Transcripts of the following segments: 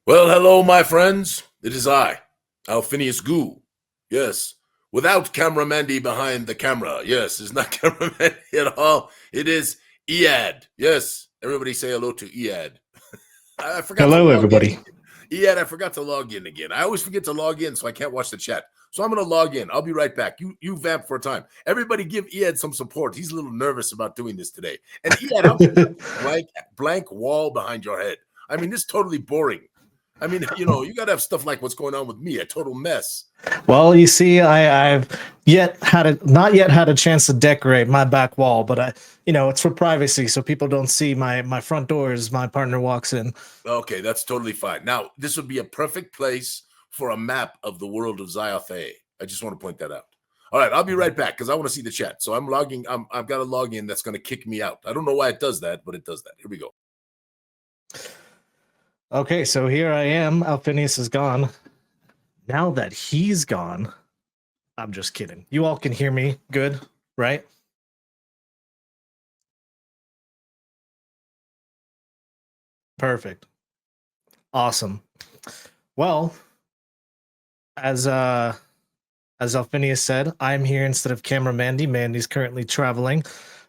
Well, hello, my friends. It is I, Alphinius Goo. Yes, without camera Mandy behind the camera. Yes, it's not camera Mandy at all. It is Ead. Yes, everybody say hello to Ead. I forgot to Hello, log in. everybody. Ead, I forgot to log in again. I always forget to log in, so I can't watch the chat. So I'm going to log in. I'll be right back. You vamp for a time. Everybody give Ead some support. He's a little nervous about doing this today. And Ead, how come you have blank wall behind your head? I mean, this is totally boring. I mean, you got to have stuff like what's going on with me, a total mess. Well, you see, I've not yet had a chance to decorate my back wall, but it's for privacy, so people don't see my front door as my partner walks in. Okay, that's totally fine. Now, this would be a perfect place for a map of the world of Zyathé. I just want to point that out. All right, I'll be right back because I want to see the chat. So I'm logging. I've got a login that's going to kick me out. I don't know why it does that, but it does that. Here we go. Okay, so here I am. Alphinius is gone. Now that he's gone, I'm just kidding. You all can hear me good, right? Perfect. Awesome. Well, as Alphinius said, I'm here instead of camera Mandy. Mandy's currently traveling.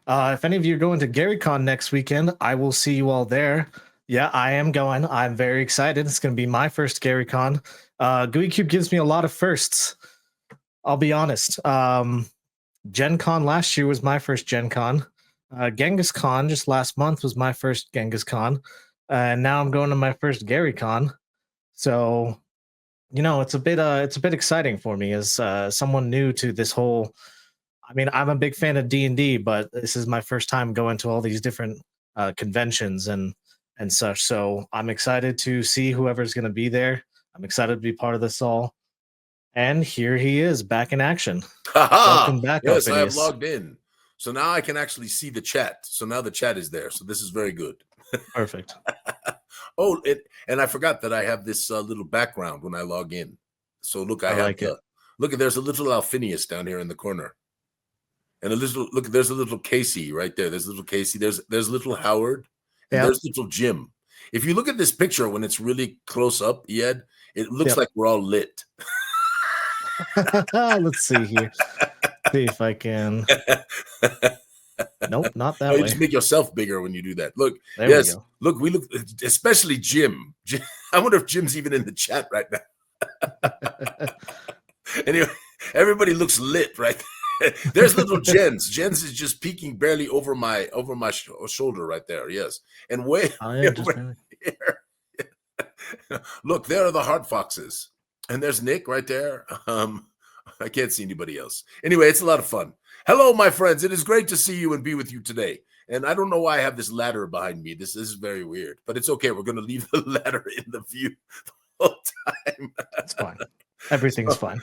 If any of you are going to GaryCon next weekend, I will see you all there. Yeah, I am going. I'm very excited. It's going to be my first GaryCon. Gooey Cube gives me a lot of firsts. I'll be honest. Gen Con last year was my first Gen Con. Genghis Con just last month was my first Genghis Con. And now I'm going to my first GaryCon. So, it's a bit exciting for me as someone new to this whole. I mean, I'm a big fan of D&D, but this is my first time going to all these different conventions and such. So I'm excited to see whoever's going to be there. I'm excited to be part of this all. And here he is, back in action. Welcome back, yes, Alphinius. I have logged in. So now I can actually see the chat. So now the chat is there. So this is very good. Perfect. Oh, and I forgot that I have this little background when I log in. So look, I have like it. Look, there's a little Alphinius down here in the corner. And there's a little Casey right there. There's little Casey. There's little Howard. And there's little Jim. If you look at this picture when it's really close up, Ed, it looks like we're all lit. Let's see here. See if I can. Nope, not that way. You just make yourself bigger when you do that. Look, there we go. Look, we look, especially Jim. I wonder if Jim's even in the chat right now. Anyway, everybody looks lit, right? There's little Jens. Jens is just peeking barely over my shoulder right there. Yes, and way over here. Look, there are the Heart Foxes, and there's Nick right there. I can't see anybody else. Anyway, it's a lot of fun. Hello, my friends. It is great to see you and be with you today. And I don't know why I have this ladder behind me. This is very weird, but it's okay. We're going to leave the ladder in the view the whole time. It's fine. Everything's fine.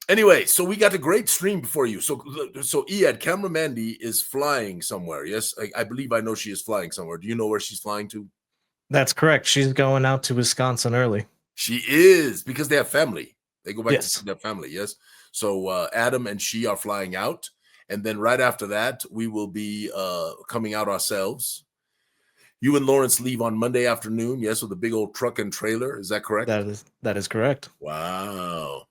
Anyway, so we got a great stream before you. So Ead, Camera Mandy is flying somewhere. Yes, I believe I know she is flying somewhere. Do you know where she's flying to? That's correct. She's going out to Wisconsin early. She is, because they have family. They go back to see their family. Yes. So Adam and she are flying out. And then right after that, we will be coming out ourselves. You and Lawrence leave on Monday afternoon. Yes, with a big old truck and trailer. Is that correct? That is correct. Wow.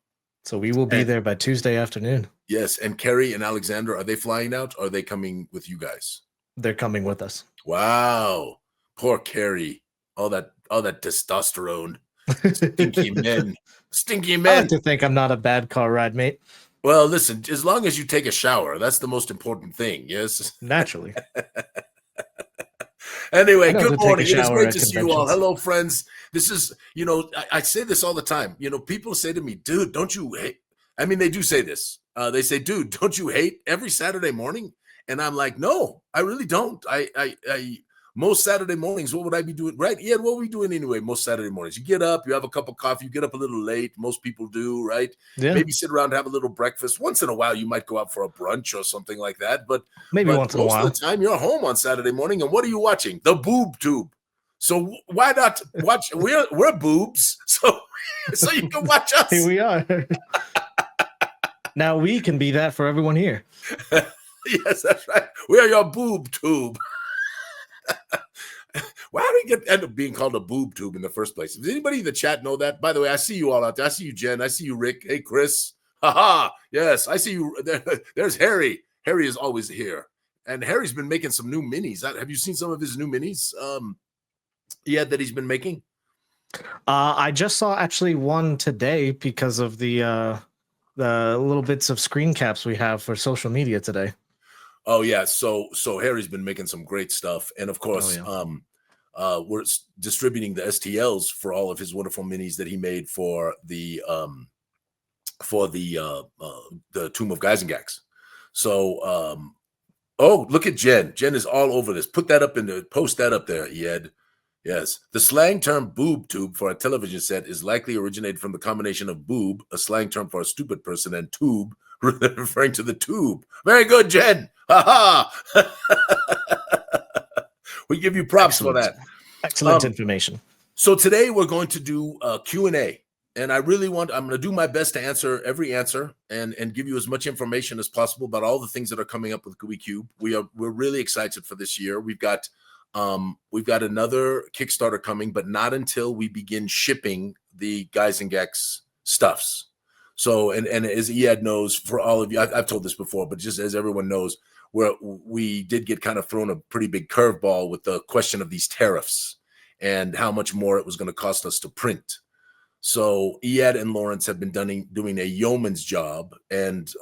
So we will be there by Tuesday afternoon. Yes, and Carrie and Alexander, are they flying out? Or are they coming with you guys? They're coming with us. Wow. Poor Carrie. All that testosterone. Stinky men. Stinky men. I like to think I'm not a bad car ride mate. Well, listen, as long as you take a shower, that's the most important thing, yes? Naturally. Anyway, good morning. It is great to see you all. Hello, friends. This is, I say this all the time. People say to me, dude, don't you hate? I mean, they do say this. They say, dude, don't you hate every Saturday morning? And I'm like, no, I really don't. I most Saturday mornings, what would I be doing? Right? Yeah, what are we doing anyway? Most Saturday mornings, you get up, you have a cup of coffee, you get up a little late. Most people do, right? Yeah. Maybe sit around, have a little breakfast. Once in a while, you might go out for a brunch or something like that. But once in a while. Most of the time, you're home on Saturday morning, and what are you watching? The Boob Tube. So why not watch? We're boobs, so you can watch us. Here we are. Now we can be that for everyone here. Yes, that's right. We are your Boob Tube. Why did it end up being called a boob tube in the first place? Does anybody in the chat know that? By the way, I see you all out there. I see you, Jen. I see you, Rick. Hey, Chris. Haha. Yes, I see you. There's Harry. Harry is always here. And Harry's been making some new minis. Have you seen some of his new minis? That he's been making? I just saw actually one today because of the little bits of screen caps we have for social media today. Oh yeah, so Harry's been making some great stuff, and of course, we're distributing the STLs for all of his wonderful minis that he made for the Tomb of Geisengax. So, oh, look at Jen. Jen is all over this. Post that up there, Ed. Yes, the slang term "boob tube" for a television set is likely originated from the combination of "boob," a slang term for a stupid person, and "tube," referring to the tube. Very good, Jen. Ha ha. We give you props for that. Excellent information. So today we're going to do a Q&A. And I'm going to do my best to answer every answer and give you as much information as possible about all the things that are coming up with Gooey Cube. We're really excited for this year. We've got another Kickstarter coming, but not until we begin shipping the Geisengax stuffs. So, and as Ed knows, for all of you, I've told this before, but just as everyone knows, we did get kind of thrown a pretty big curveball with the question of these tariffs and how much more it was going to cost us to print. So Ed and Lawrence have been doing a yeoman's job, and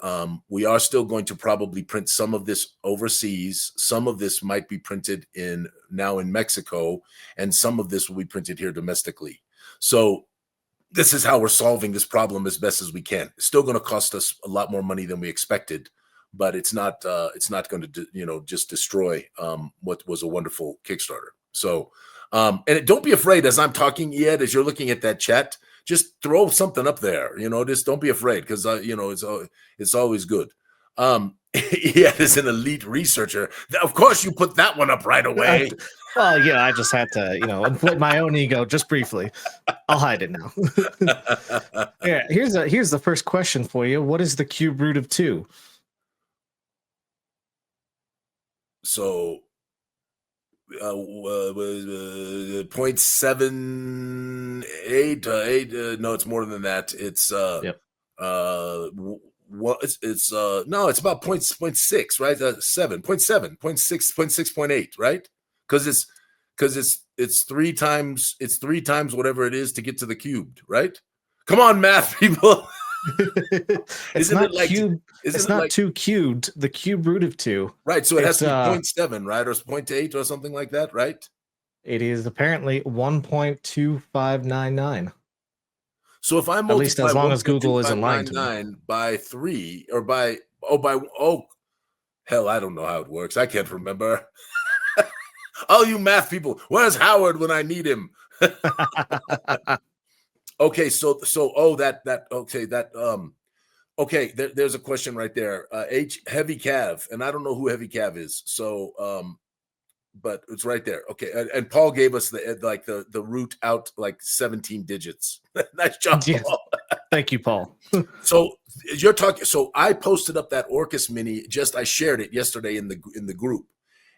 we are still going to probably print some of this overseas. Some of this might be printed now in Mexico, and some of this will be printed here domestically. So this is how we're solving this problem as best as we can. It's still going to cost us a lot more money than we expected, but it's not going to just destroy what was a wonderful Kickstarter. So and don't be afraid as I'm talking, Ed, as you're looking at that chat. Just throw something up there, just don't be afraid, because, it's always good. Ed is an elite researcher. Of course, you put that one up right away. Well, yeah, I just had to, inflate my own ego just briefly. I'll hide it now. Yeah, here's the first question for you. What is the cube root of 2? So 0.78 no, it's more than that. It's yep. It's about 0.6, right? 0.6.8, right? Because it's three times whatever it is to get to the cubed, right? Come on, math people. It's not 2 cubed. The cube root of 2. Right. So it has to be 0.7, right? Or 0.8 or something like that, right? It is apparently 1.2599. So if I multiply, at least as long as Google isn't lying to me, by 3 or hell, I don't know how it works. I can't remember. All you math people, where's Howard when I need him? Okay, there's a question right there. Heavy Cav, and I don't know who Heavy Cav is. So but it's right there. Okay, and Paul gave us the root out like 17 digits. Nice job, yes. Paul. Thank you, Paul. So you're talking. So I posted up that Orcus mini. I shared it yesterday in the group,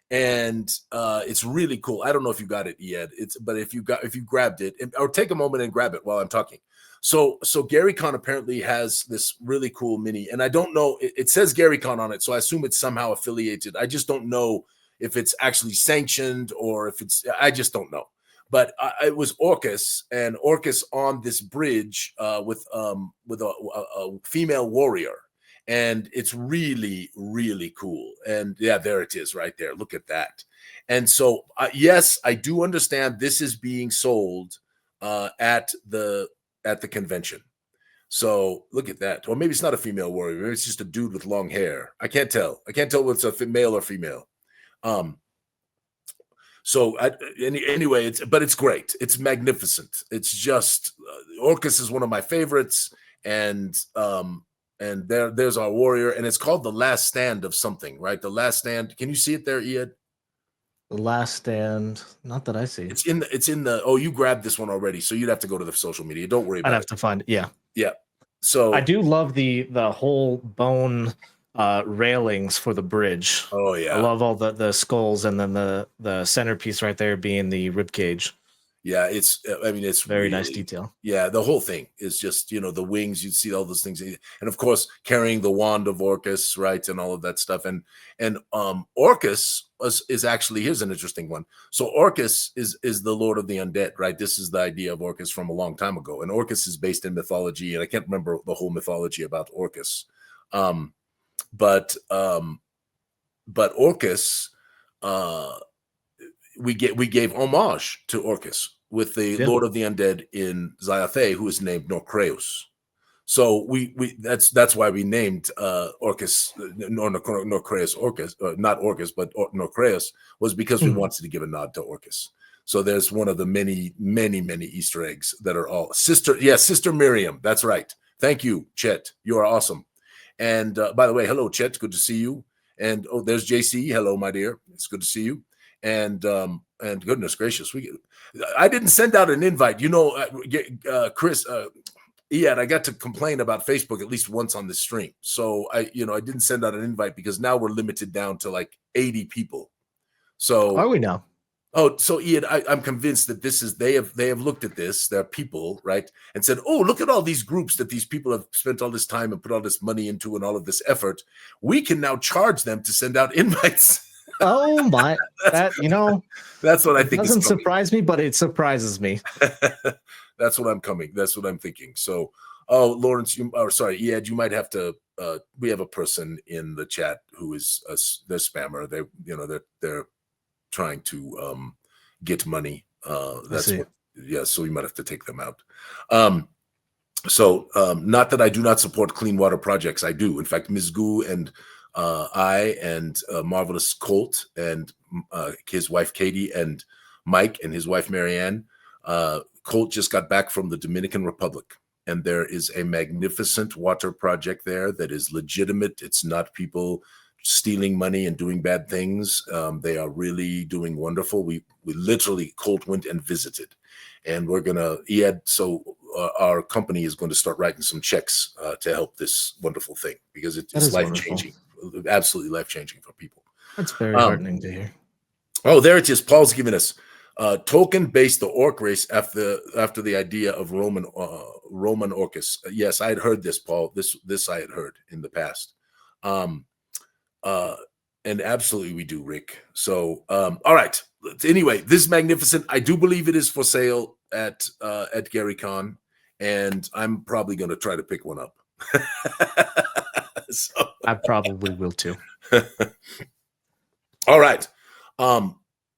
and it's really cool. I don't know if you got it yet. But if you grabbed it, or take a moment and grab it while I'm talking. So Gary Con apparently has this really cool mini, and I don't know. It says Gary Con on it, so I assume it's somehow affiliated. I just don't know if it's actually sanctioned or if I just don't know. But it was Orcus, and Orcus on this bridge with a female warrior, and it's really, really cool. And yeah, there it is right there. Look at that. And so yes, I do understand this is being sold at the convention. So look at that. Or maybe it's not a female warrior. Maybe it's just a dude with long hair. I can't tell whether it's a male or female. Anyway, it's great. It's magnificent. It's just Orcus is one of my favorites, and there's our warrior, and it's called The Last Stand of something, right? The Last Stand. Can you see it there, Ed? The Last Stand. Not that I see. It's in the. Oh, you grabbed this one already, so you'd have to go to the social media. Don't worry about it. I'd have to find it. Yeah. Yeah. So I do love the whole bone railings for the bridge. Oh yeah. I love all the skulls, and then the centerpiece right there being the rib cage. Yeah, it's Very really nice detail. Yeah, the whole thing is just, the wings, you see all those things, and of course carrying the wand of Orcus, right, and all of that stuff. And Orcus is actually, here's an interesting one. So Orcus is the Lord of the Undead, right? This is the idea of Orcus from a long time ago, and Orcus is based in mythology, and I can't remember the whole mythology about Orcus. But Orcus, we gave homage to Orcus with the Lord of the Undead in Zyathé, who is named Norcreus. So that's why we named Orcus, Norcreus Orcus, not Orcus, but Norcreus, was because we wanted to give a nod to Orcus. So there's one of the many, many, many Easter eggs that are all Sister Miriam. That's right. Thank you, Chet. You are awesome. And by the way, hello, Chet. Good to see you. And there's JC. Hello, my dear. It's good to see you. And goodness gracious, I didn't send out an invite. Chris, I got to complain about Facebook at least once on this stream. So I didn't send out an invite because now we're limited down to like 80 people. So are we now? Oh, so Ian, I'm convinced that they have looked at this, their people, right, and said, oh, look at all these groups that these people have spent all this time and put all this money into and all of this effort. We can now charge them to send out invites. Oh my, that's what I think. It doesn't surprise me, but it surprises me. That's what I'm thinking. So, Lawrence, Ed, you might have to. We have a person in the chat who is they're spammer. They're trying to get money. So we might have to take them out. Not that I do not support clean water projects. I do. In fact, Ms. Goo and I and Marvelous Colt and his wife Katie and Mike and his wife Marianne. Colt just got back from the Dominican Republic, and there is a magnificent water project there that is legitimate. It's not people stealing money and doing bad things. They are really doing wonderful. We literally, Colt went and visited, and we're gonna our company is going to start writing some checks to help this wonderful thing because it's life-changing, absolutely life-changing for people. That's very heartening to hear. Oh, there it is. Paul's giving us Tolkien based the orc race after the idea of Roman Orcus. Yes, I had heard this, Paul. This I had heard in the past. And absolutely we do, Rick. So, all right. Anyway, this is magnificent. I do believe it is for sale at Gary Con, and I'm probably going to try to pick one up. So. I probably will too. All right.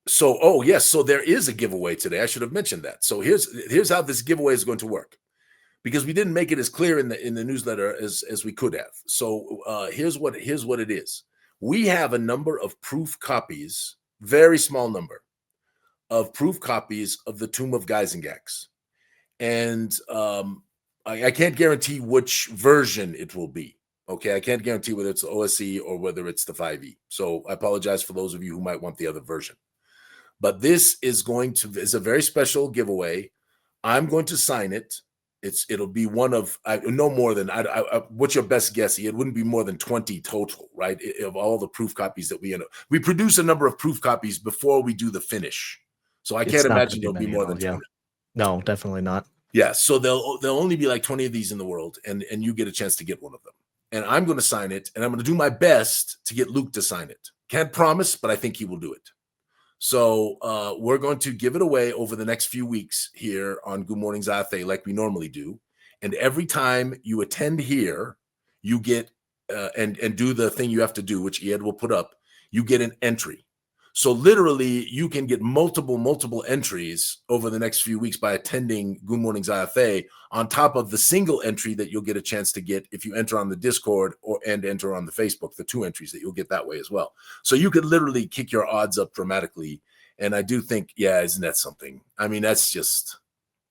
So there is a giveaway today. I should have mentioned that. So here's how this giveaway is going to work, because we didn't make it as clear in the newsletter as we could have. So here's what it is. We have a number of proof copies, very small number of proof copies of the Tomb of Gyzengax. And I can't guarantee which version it will be. Okay, I can't guarantee whether it's the OSE or whether it's the 5e. So I apologize for those of you who might want the other version. But this is a very special giveaway. I'm going to sign it. It'll be one of no more than what's your best guess? It wouldn't be more than 20 total, right? Of all the proof copies that we produce a number of proof copies before we do the finish. So I can't imagine there'll be more than 20. No, definitely not. Yeah, so there'll only be like 20 of these in the world, and you get a chance to get one of them. And I'm going to sign it, and I'm going to do my best to get Luke to sign it. Can't promise, but I think he will do it. So we're going to give it away over the next few weeks here on Goo Morning Zyathé, like we normally do. And every time you attend here, you get and do the thing you have to do, which Ed will put up. You get an entry. So literally, you can get multiple entries over the next few weeks by attending Goo Morning Zyathé, on top of the single entry that you'll get a chance to get if you enter on the Discord and enter on the Facebook, the 2 entries that you'll get that way as well. So you could literally kick your odds up dramatically. And I do think, isn't that something? I mean, that's just...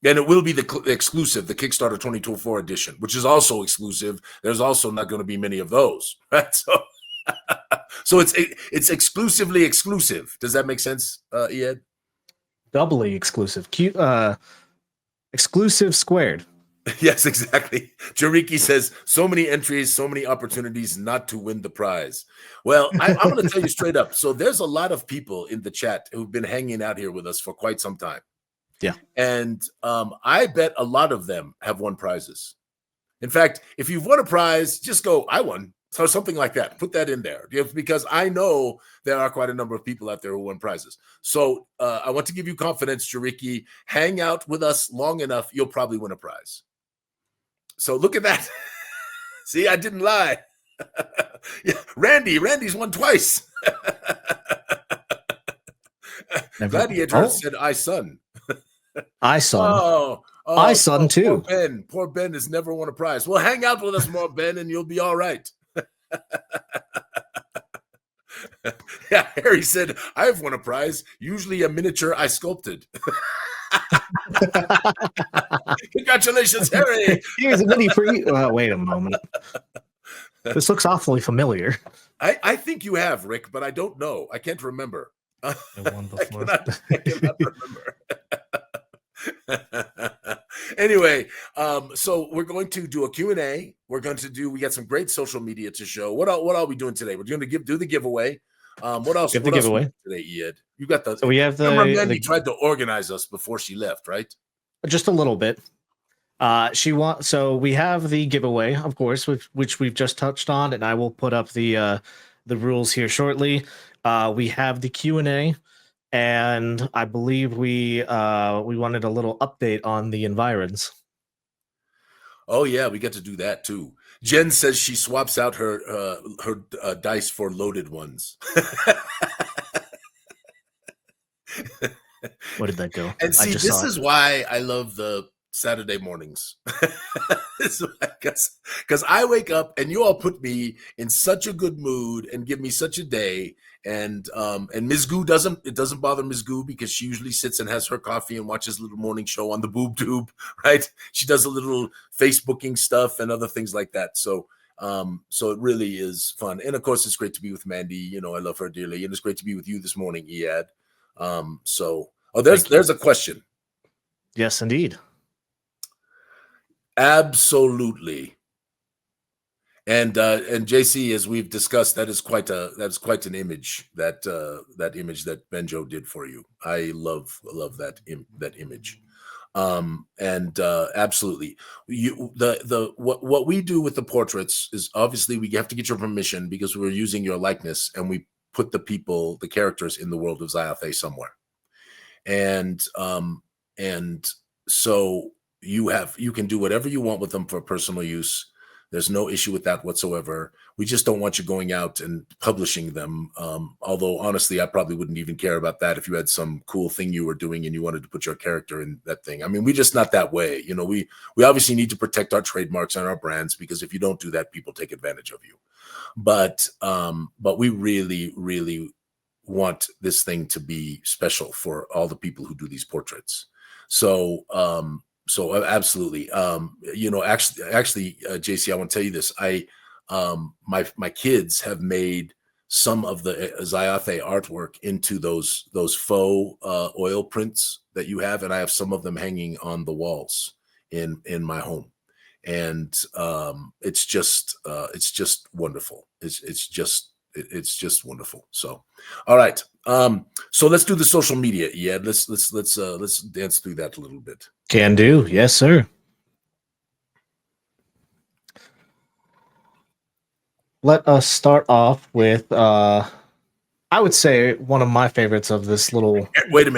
And it will be the exclusive, the Kickstarter 2024 edition, which is also exclusive. There's also not going to be many of those, right? So it's exclusively exclusive. Does that make sense, Ed? Doubly exclusive. Exclusive squared. Yes, exactly. Jariki says, so many entries, so many opportunities not to win the prize. Well, I'm going to tell you straight up. So there's a lot of people in the chat who've been hanging out here with us for quite some time. Yeah. And I bet a lot of them have won prizes. In fact, if you've won a prize, just go, I won. So something like that. Put that in there. Because I know there are quite a number of people out there who won prizes. So I want to give you confidence, Jariki. Hang out with us long enough, you'll probably win a prize. So look at that. See, I didn't lie. Yeah, Randy's won twice. Gladiator said, I son. I son. Oh, I son too. Poor Ben has never won a prize. Well, hang out with us more, Ben, and you'll be all right. Yeah, Harry said, I've won a prize, usually a miniature I sculpted. Congratulations, Harry. Here's a mini for you. Wait a moment. This looks awfully familiar. I think you have, Rick, but I don't know. I can't remember. I won before. I cannot remember. Anyway, so we're going to do a Q&A. We got some great social media to show. What are we doing today? We're going to do the giveaway. What else? Give the giveaway today, Ed? You got the. So we have Mandy tried to organize us before she left, right? Just a little bit. So we have the giveaway, of course, which we've just touched on, and I will put up the rules here shortly. We have the Q&A, and I believe we wanted a little update on the environs. Oh yeah, we get to do that too. Jen says she swaps out her dice for loaded ones. Where did that go? And see, this is why I love the Saturday mornings. Because I wake up and you all put me in such a good mood and give me such a day. And Ms. Goo it doesn't bother Ms. Goo because she usually sits and has her coffee and watches a little morning show on the boob tube, right? She does a little Facebooking stuff and other things like that. So it really is fun. And of course, it's great to be with Mandy. You know, I love her dearly. And it's great to be with you this morning, Iad. There's a question. Yes, indeed. Absolutely. And JC, as we've discussed, that is quite an image that image that Benjo did for you. I love that image. Absolutely, what we do with the portraits is obviously we have to get your permission because we're using your likeness and we put the characters in the world of Zyathé somewhere, and so you can do whatever you want with them for personal use. There's no issue with that whatsoever. We just don't want you going out and publishing them. Although honestly, I probably wouldn't even care about that if you had some cool thing you were doing and you wanted to put your character in that thing. I mean, we're just not that way. You know, we obviously need to protect our trademarks and our brands because if you don't do that, people take advantage of you. But we really, really want this thing to be special for all the people who do these portraits. So absolutely. Actually, JC, I want to tell you this. My kids have made some of the Zyathé artwork into those faux oil prints that you have, and I have some of them hanging on the walls in my home. And it's just wonderful. It's just wonderful. So, all right. So let's do the social media. Yeah, let's dance through that a little bit. Can do. Yes, sir. Let us start off with I would say one of my favorites of this little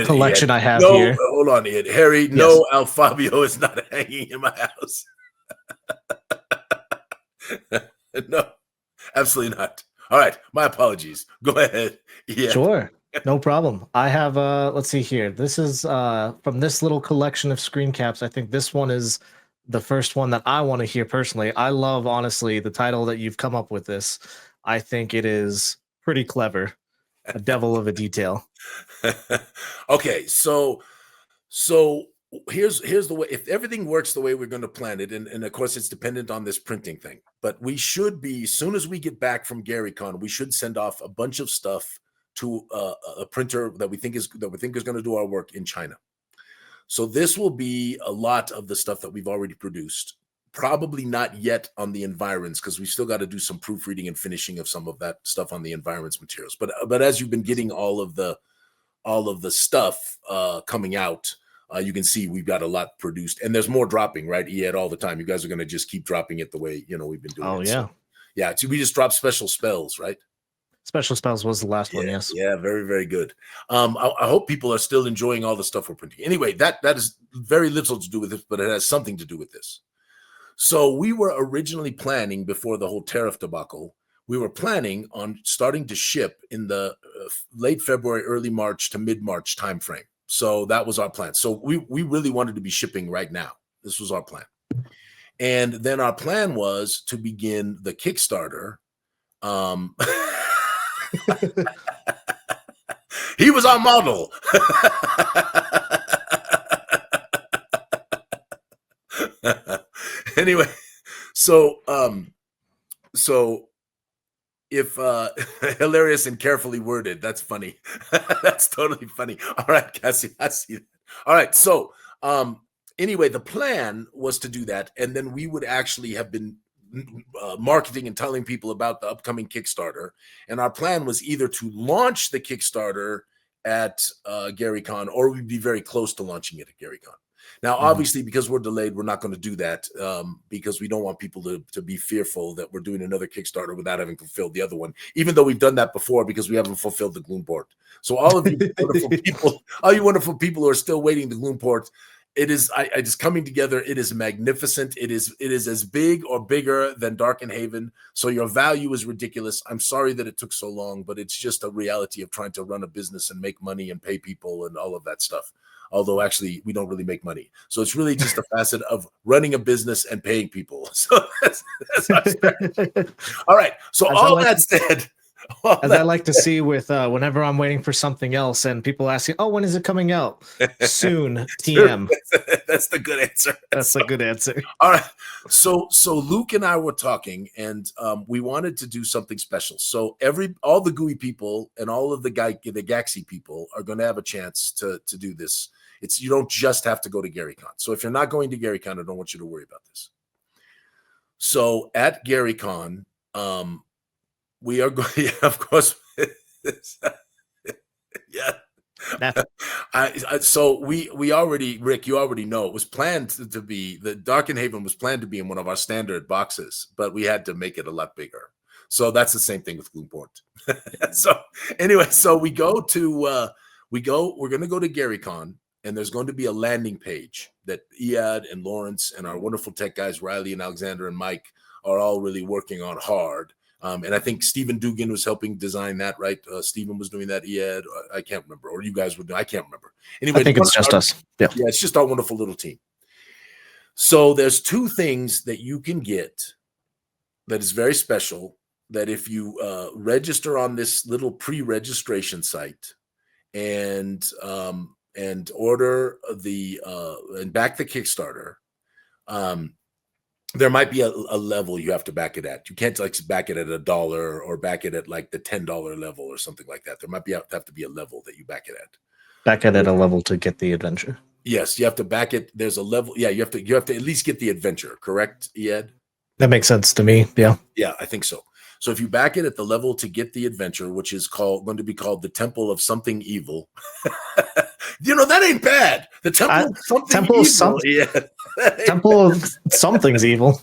collection I have here. Hold on, Ed. Harry, yes. No, Alfabio is not hanging in my house. No, absolutely not. All right, my apologies. Go ahead. Yeah. Sure. No problem. I have let's see here. This is from this little collection of screen caps. I think this one is the first one that I want to hear personally. I love, honestly, the title that you've come up with this. I think it is pretty clever. A devil of a detail. Okay, so here's the way. If everything works the way we're going to plan it, and of course it's dependent on this printing thing, but we should be, as soon as we get back from GaryCon, we should send off a bunch of stuff to a printer that we think is going to do our work in China. So this will be a lot of the stuff that we've already produced. Probably not yet on the environs, because we still got to do some proofreading and finishing of some of that stuff on the environs materials. But as you've been getting all of the stuff coming out, you can see we've got a lot produced, and there's more dropping, right? All the time. You guys are going to just keep dropping it the way we've been doing. Oh it. yeah, So, yeah. So we just dropped special spells, right? Special spells was the last one. Yes. Yeah, very, very good. I hope people are still enjoying all the stuff we're printing. Anyway, that is very little to do with this, but it has something to do with this. So we were originally planning, before the whole tariff debacle, we were planning on starting to ship in the late February, early March to mid-March timeframe. So that was our plan. So we really wanted to be shipping right now. This was our plan. And then our plan was to begin the Kickstarter. He was our model. Anyway, so if hilarious and carefully worded, that's funny. That's totally funny. All right, Cassie, I see that. All right, so anyway, the plan was to do that, and then we would actually have been marketing and telling people about the upcoming Kickstarter. And our plan was either to launch the Kickstarter at GaryCon, or we'd be very close to launching it at GaryCon. Now, obviously, because we're delayed, we're not going to do that because we don't want people to be fearful that we're doing another Kickstarter without having fulfilled the other one, even though we've done that before because we haven't fulfilled the Gloom port. So all of you wonderful people, all you wonderful people who are still waiting the Gloom port, it is I just coming together. It is magnificent. It is as big or bigger than Darkenhaven. So your value is ridiculous. I'm sorry that it took so long, but it's just a reality of trying to run a business and make money and pay people and all of that stuff. Although actually we don't really make money. So it's really just a facet of running a business and paying people. So that's all right. So all that said, as I like to see with whenever I'm waiting for something else and people asking, oh, when is it coming out? Soon, TM. That's the good answer. That's a good answer. All right. So Luke and I were talking, and we wanted to do something special. So all the Gooey people and all of the Gaxi people are going to have a chance to do this. You don't just have to go to GaryCon. So if you're not going to GaryCon, I don't want you to worry about this. So at GaryCon, we are going, yeah, of course. Yeah. So we already, Rick, you already know it was planned to be, the Darkenhaven was planned to be in one of our standard boxes, but we had to make it a lot bigger. So that's the same thing with Gloomport. So anyway, so we're going to go to GaryCon, and there's going to be a landing page that Iad and Lawrence and our wonderful tech guys, Riley and Alexander and Mike, are all really working on hard. And I think Stephen Dugan was helping design that, right? Stephen was doing that, Iad. I can't remember. Or you guys were doing, I can't remember. Anyway, I think it's just us. Yeah, it's just our wonderful little team. So there's two things that you can get that is very special, that if you register on this little pre-registration site and order and back the Kickstarter, there might be a level you have to back it at. You can't like back it at $1 or back it at like the $10 level or something like that. There might have to be a level that you back it at. Back it at a level to get the adventure. Yes, you have to back it. There's a level. Yeah, you have to at least get the adventure. Correct, Ed? That makes sense to me. Yeah. Yeah, I think so. So if you back it at the level to get the adventure, which is going to be called the Temple of Something Evil, that ain't bad. The Temple of Something Evil. Yeah. Temple of Something's Evil.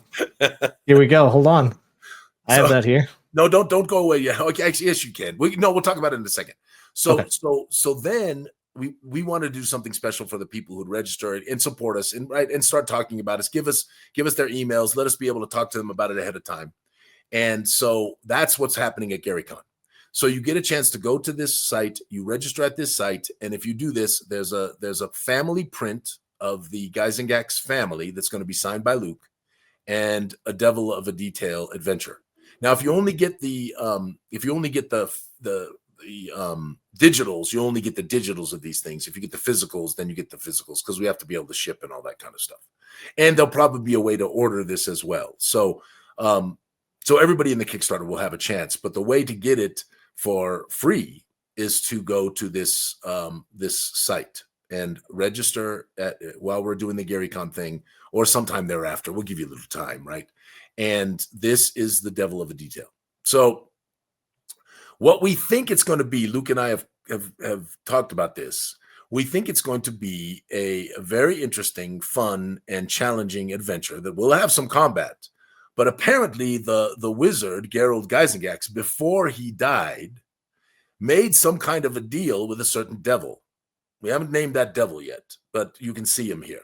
Here we go. Hold on. I have that here. No, don't go away yet. Okay, actually, yes, you can. We'll talk about it in a second. So okay. So then we want to do something special for the people who register and support us and start talking about us. Give us their emails. Let us be able to talk to them about it ahead of time. And so that's what's happening at GaryCon. So you get a chance to go to this site, you register at this site, and if you do this, there's a family print of the Guys and Gax family that's going to be signed by Luke, and a Devil of a Detail adventure. Now, if you only get the digitals, you only get the digitals of these things. If you get the physicals, then you get the physicals, because we have to be able to ship and all that kind of stuff. And there'll probably be a way to order this as well. So everybody in the Kickstarter will have a chance, but the way to get it for free is to go to this site. and register while we're doing the GaryCon thing, or sometime thereafter. We'll give you a little time, right? And this is the devil of a detail. So what we think it's going to be, Luke and I have talked about this. We think it's going to be a very interesting, fun, and challenging adventure that will have some combat. But apparently the wizard, Gerald Geisengax, before he died, made some kind of a deal with a certain devil. We haven't named that devil yet, but you can see him here.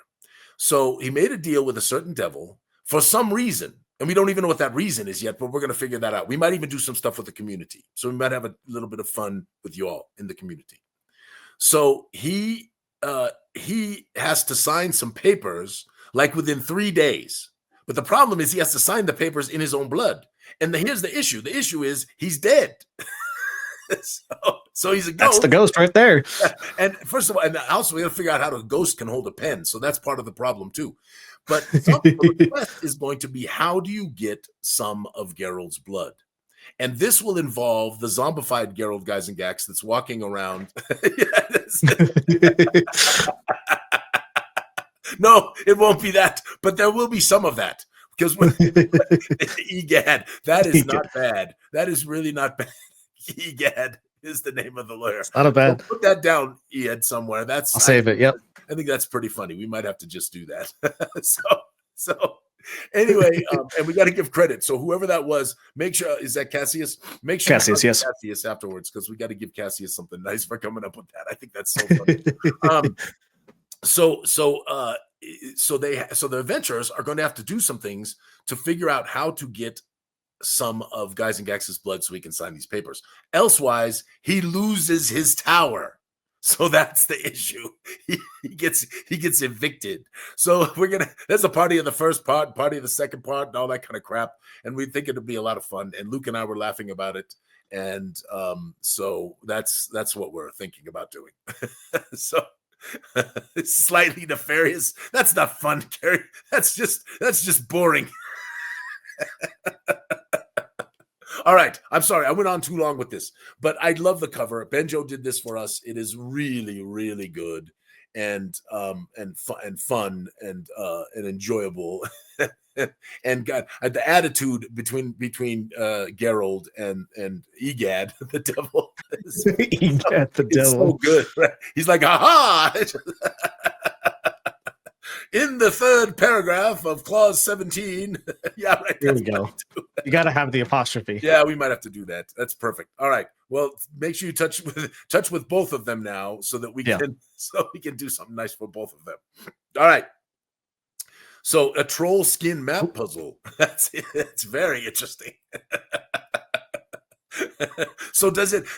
So he made a deal with a certain devil for some reason. And we don't even know what that reason is yet, but we're going to figure that out. We might even do some stuff with the community. So we might have a little bit of fun with you all in the community. So he has to sign some papers like within 3 days. But the problem is he has to sign the papers in his own blood. And here's the issue. The issue is he's dead. So he's a ghost. That's the ghost right there. And first of all, and also we got to figure out how a ghost can hold a pen. So that's part of the problem too. But the quest is going to be, how do you get some of Gerald's blood? And this will involve the zombified Gerald Geisengax that's walking around. No, it won't be that, but there will be some of that. Because Egad, that is not bad. That is really not bad. Egad is the name of the lawyer. It's not a bad. So put that down, Ed, somewhere. I'll save it. Yep. I think that's pretty funny. We might have to just do that. So anyway, and we got to give credit. So whoever that was, make sure, is that Cassius? Make sure Cassius, yes. Cassius afterwards, because we got to give Cassius something nice for coming up with that. I think that's so funny. So the adventurers are going to have to do some things to figure out how to get some of Geisengax's blood so he can sign these papers. Elsewise, he loses his tower. So that's the issue. He gets evicted. So there's a party of the first part, party of the second part, and all that kind of crap. And we think it'll be a lot of fun. And Luke and I were laughing about it. And so that's what we're thinking about doing. So it's slightly nefarious. That's not fun, Gary. That's just boring. All right. I'm sorry. I went on too long with this, but I love the cover. Benjo did this for us. It is really, really good and fun and enjoyable. And God, the attitude between Gerald and Egad, the devil. Egad, the devil. So good. Right? He's like, aha! In the third paragraph of clause 17. Yeah, right. Here we go. You got to have the apostrophe. Yeah, we might have to do that. That's perfect. All right. Well, make sure you touch with both of them now, so that we can do something nice for both of them. All right. So a troll skin map puzzle. It's very interesting. So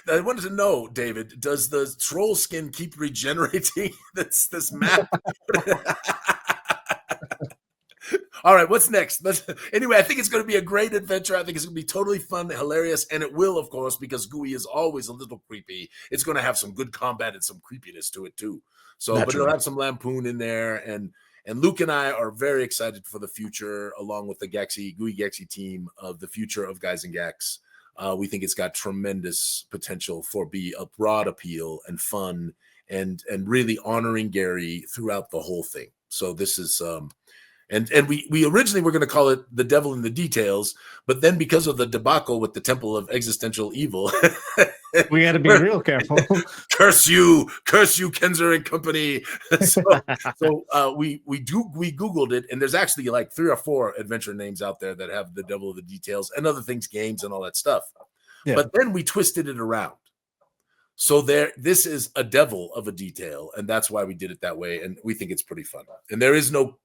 I wanted to know, David, does the troll skin keep regenerating this map? All right, what's next? Anyway, I think it's going to be a great adventure. I think it's going to be totally fun, hilarious, and it will, of course, because Gooey is always a little creepy. It's going to have some good combat and some creepiness to it too. So, but it'll have some lampoon in there, and Luke and I are very excited for the future, along with the Gooey Gexy team, of the future of Guys and Gax. We think it's got tremendous potential for be a broad appeal and fun, and really honoring Gary throughout the whole thing. So this is and we originally were going to call it The Devil in the Details, but then because of the debacle with the Temple of Existential Evil, we got to be real careful. Curse you, Kenzer and Company. So we Googled it, and there's actually like 3 or 4 adventure names out there that have The Devil of the Details and other things, games and all that stuff. Yeah. But then we twisted it around. So this is a devil of a detail, and that's why we did it that way, and we think it's pretty fun. And there is no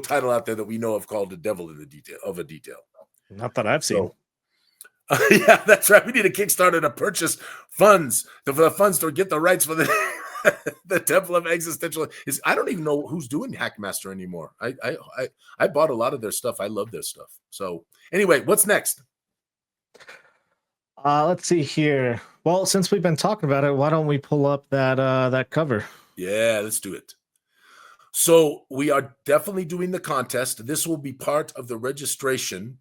title out there that we know of called The Devil in the Detail of a Detail. Not that I've seen. Yeah, that's right. We need a Kickstarter to purchase funds for the funds to get the rights for the Temple of Existential. I don't even know who's doing Hackmaster anymore. I bought a lot of their stuff. I love their stuff. So anyway, what's next? Let's see here. Well, since we've been talking about it, why don't we pull up that cover? Yeah, let's do it. So we are definitely doing the contest. This will be part of the registration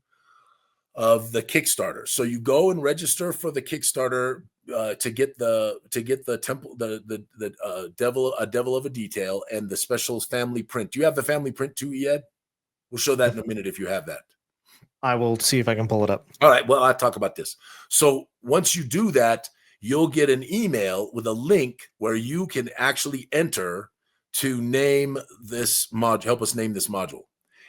of the Kickstarter. So you go and register for the Kickstarter to get the temple, the devil, a devil of a detail, and the special family print. Do you have the family print too, Ed? We'll show that in a minute if you have that. I will see if I can pull it up. All right. Well, I'll talk about this. So once you do that, you'll get an email with a link where you can actually enter to name this module. Help us name this module,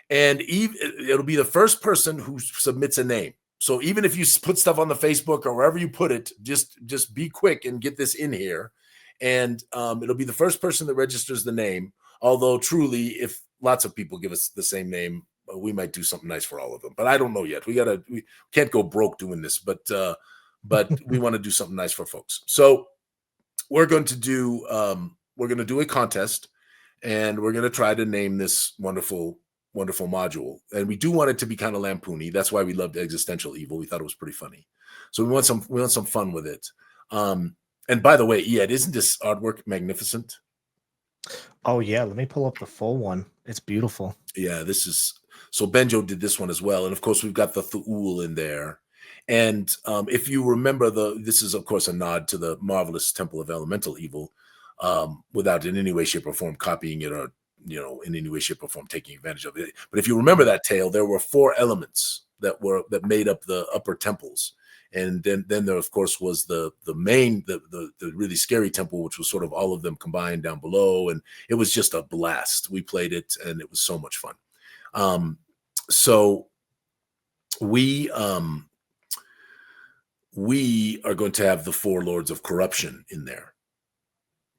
and it'll be the first person who submits a name. So even if you put stuff on the Facebook or wherever you put it, just be quick and get this in here, and it'll be the first person that registers the name. Although truly, if lots of people give us the same name, we might do something nice for all of them. But I don't know yet. We can't go broke doing this, but we want to do something nice for folks. So we're going to do a contest, and we're going to try to name this wonderful module. And we do want it to be kind of lampoony. That's why we loved Existential Evil. We thought it was pretty funny. So we want some fun with it. And by the way, Ed, isn't this artwork magnificent? Oh yeah, let me pull up the full one. It's beautiful. Yeah, so Benjo did this one as well. And of course, we've got the Thule in there. And if you remember, this is, of course, a nod to the marvelous Temple of Elemental Evil, without in any way, shape, or form copying it or, in any way, shape, or form taking advantage of it. But if you remember that tale, there were 4 elements that made up the upper temples. And then there, of course, was the main, the really scary temple, which was sort of all of them combined down below. And it was just a blast. We played it, and it was so much fun. So we are going to have the 4 lords of corruption in there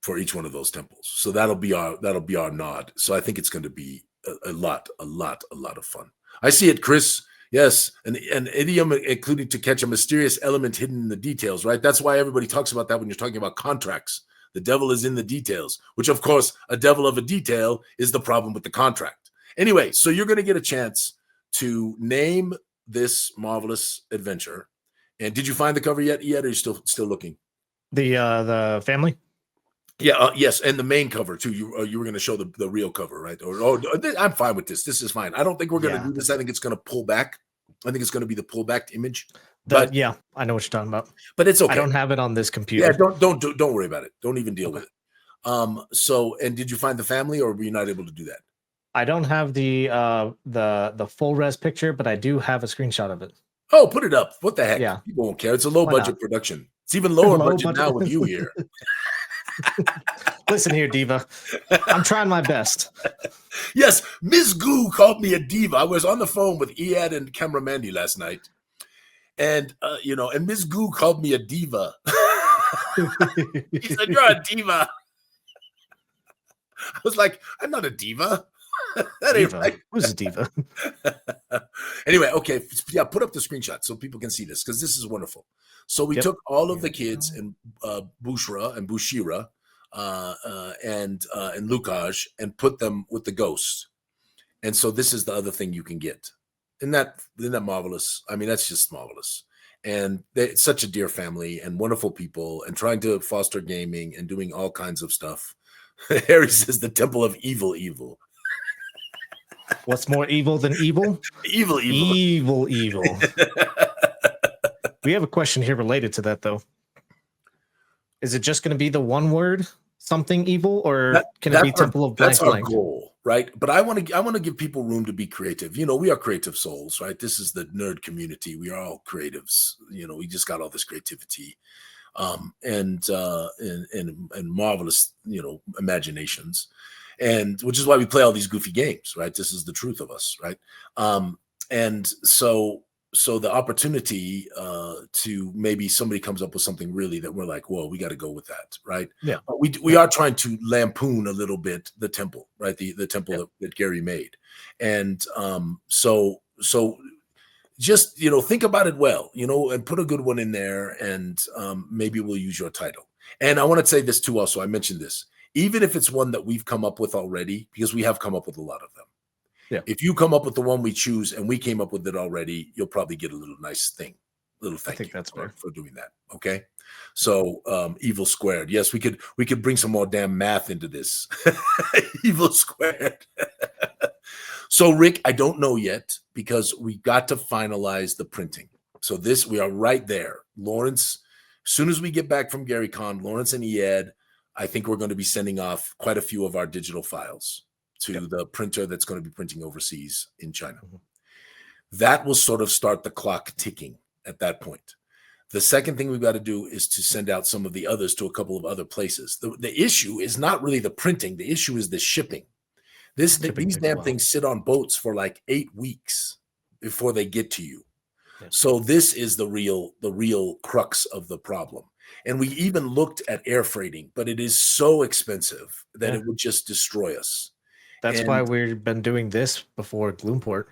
for each one of those temples. So that'll be our nod. So I think it's going to be a lot of fun. I see it, Chris. Yes, an idiom including to catch a mysterious element hidden in the details, right? That's why everybody talks about that when you're talking about contracts. The devil is in the details, which, of course, a devil of a detail is the problem with the contract. Anyway, so you're going to get a chance to name this marvelous adventure. And did you find the cover yet, Ed, or are you still looking? The family? Yeah, yes, and the main cover too. You were going to show the real cover, right? Or I'm fine with this. This is fine. I don't think we're going to do this. I think it's going to pull back. I think it's going to be the pullback image. But yeah, I know what you're talking about. But it's okay. I don't have it on this computer. Yeah, don't worry about it. Don't even deal with it. So, and did you find the family, or were you not able to do that? I don't have the full res picture, but I do have a screenshot of it. Oh, put it up. What the heck? Yeah, people won't care. It's a low budget production. It's even lower budget now with you here. Listen here, Diva. I'm trying my best. Yes, Ms. Goo called me a diva. I was on the phone with Ed and Camera Mandy last night. And, and Ms. Goo called me a diva. He said, "You're a diva." I was like, "I'm not a diva." That ain't diva. right. Who's a diva? Anyway, okay. Yeah, put up the screenshot so people can see this, because this is wonderful. So we took all of the kids in Bushra and Bushira and Lukaj and put them with the ghost. And so this is the other thing you can get. Isn't that marvelous? I mean, that's just marvelous. And it's such a dear family and wonderful people, and trying to foster gaming and doing all kinds of stuff. Harry says the Temple of Evil. What's more evil than evil? Evil. Evil. We have a question here related to that, though. Is it just going to be the one word, something evil, or can it be Temple of blank? That's our goal, right? But I want to give people room to be creative. We are creative souls, right? This is the nerd community. We are all creatives. We just got all this creativity, and marvelous, imaginations. And which is why we play all these goofy games, right? This is the truth of us, right? And so the opportunity to maybe somebody comes up with something really that we're like, whoa, we got to go with that, right? Yeah. But we are trying to lampoon a little bit the temple, right? The temple that Gary made, and so just think about it well, and put a good one in there, and maybe we'll use your title. And I want to say this too. Also, I mentioned this. Even if it's one that we've come up with already, because we have come up with a lot of them. Yeah. If you come up with the one we choose and we came up with it already, you'll probably get a little nice thing. Thank you that's fair for doing that. Okay. So evil squared. Yes, we could bring some more damn math into this. Evil squared. So Rick, I don't know yet, because we got to finalize the printing. So we are right there. Lawrence As soon as we get back from GaryCon, Lawrence and Ed, I think we're going to be sending off quite a few of our digital files to the printer that's going to be printing overseas in China. That will sort of start the clock ticking at that point. The second thing we've got to do is to send out some of the others to a couple of other places. The issue is not really the printing. The issue is the shipping. These damn things sit on boats for like 8 weeks before they get to you. Yeah. So this is the real crux of the problem. And we even looked at air freighting, but it is so expensive that it would just destroy us. That's why we've been doing this before Gloomport.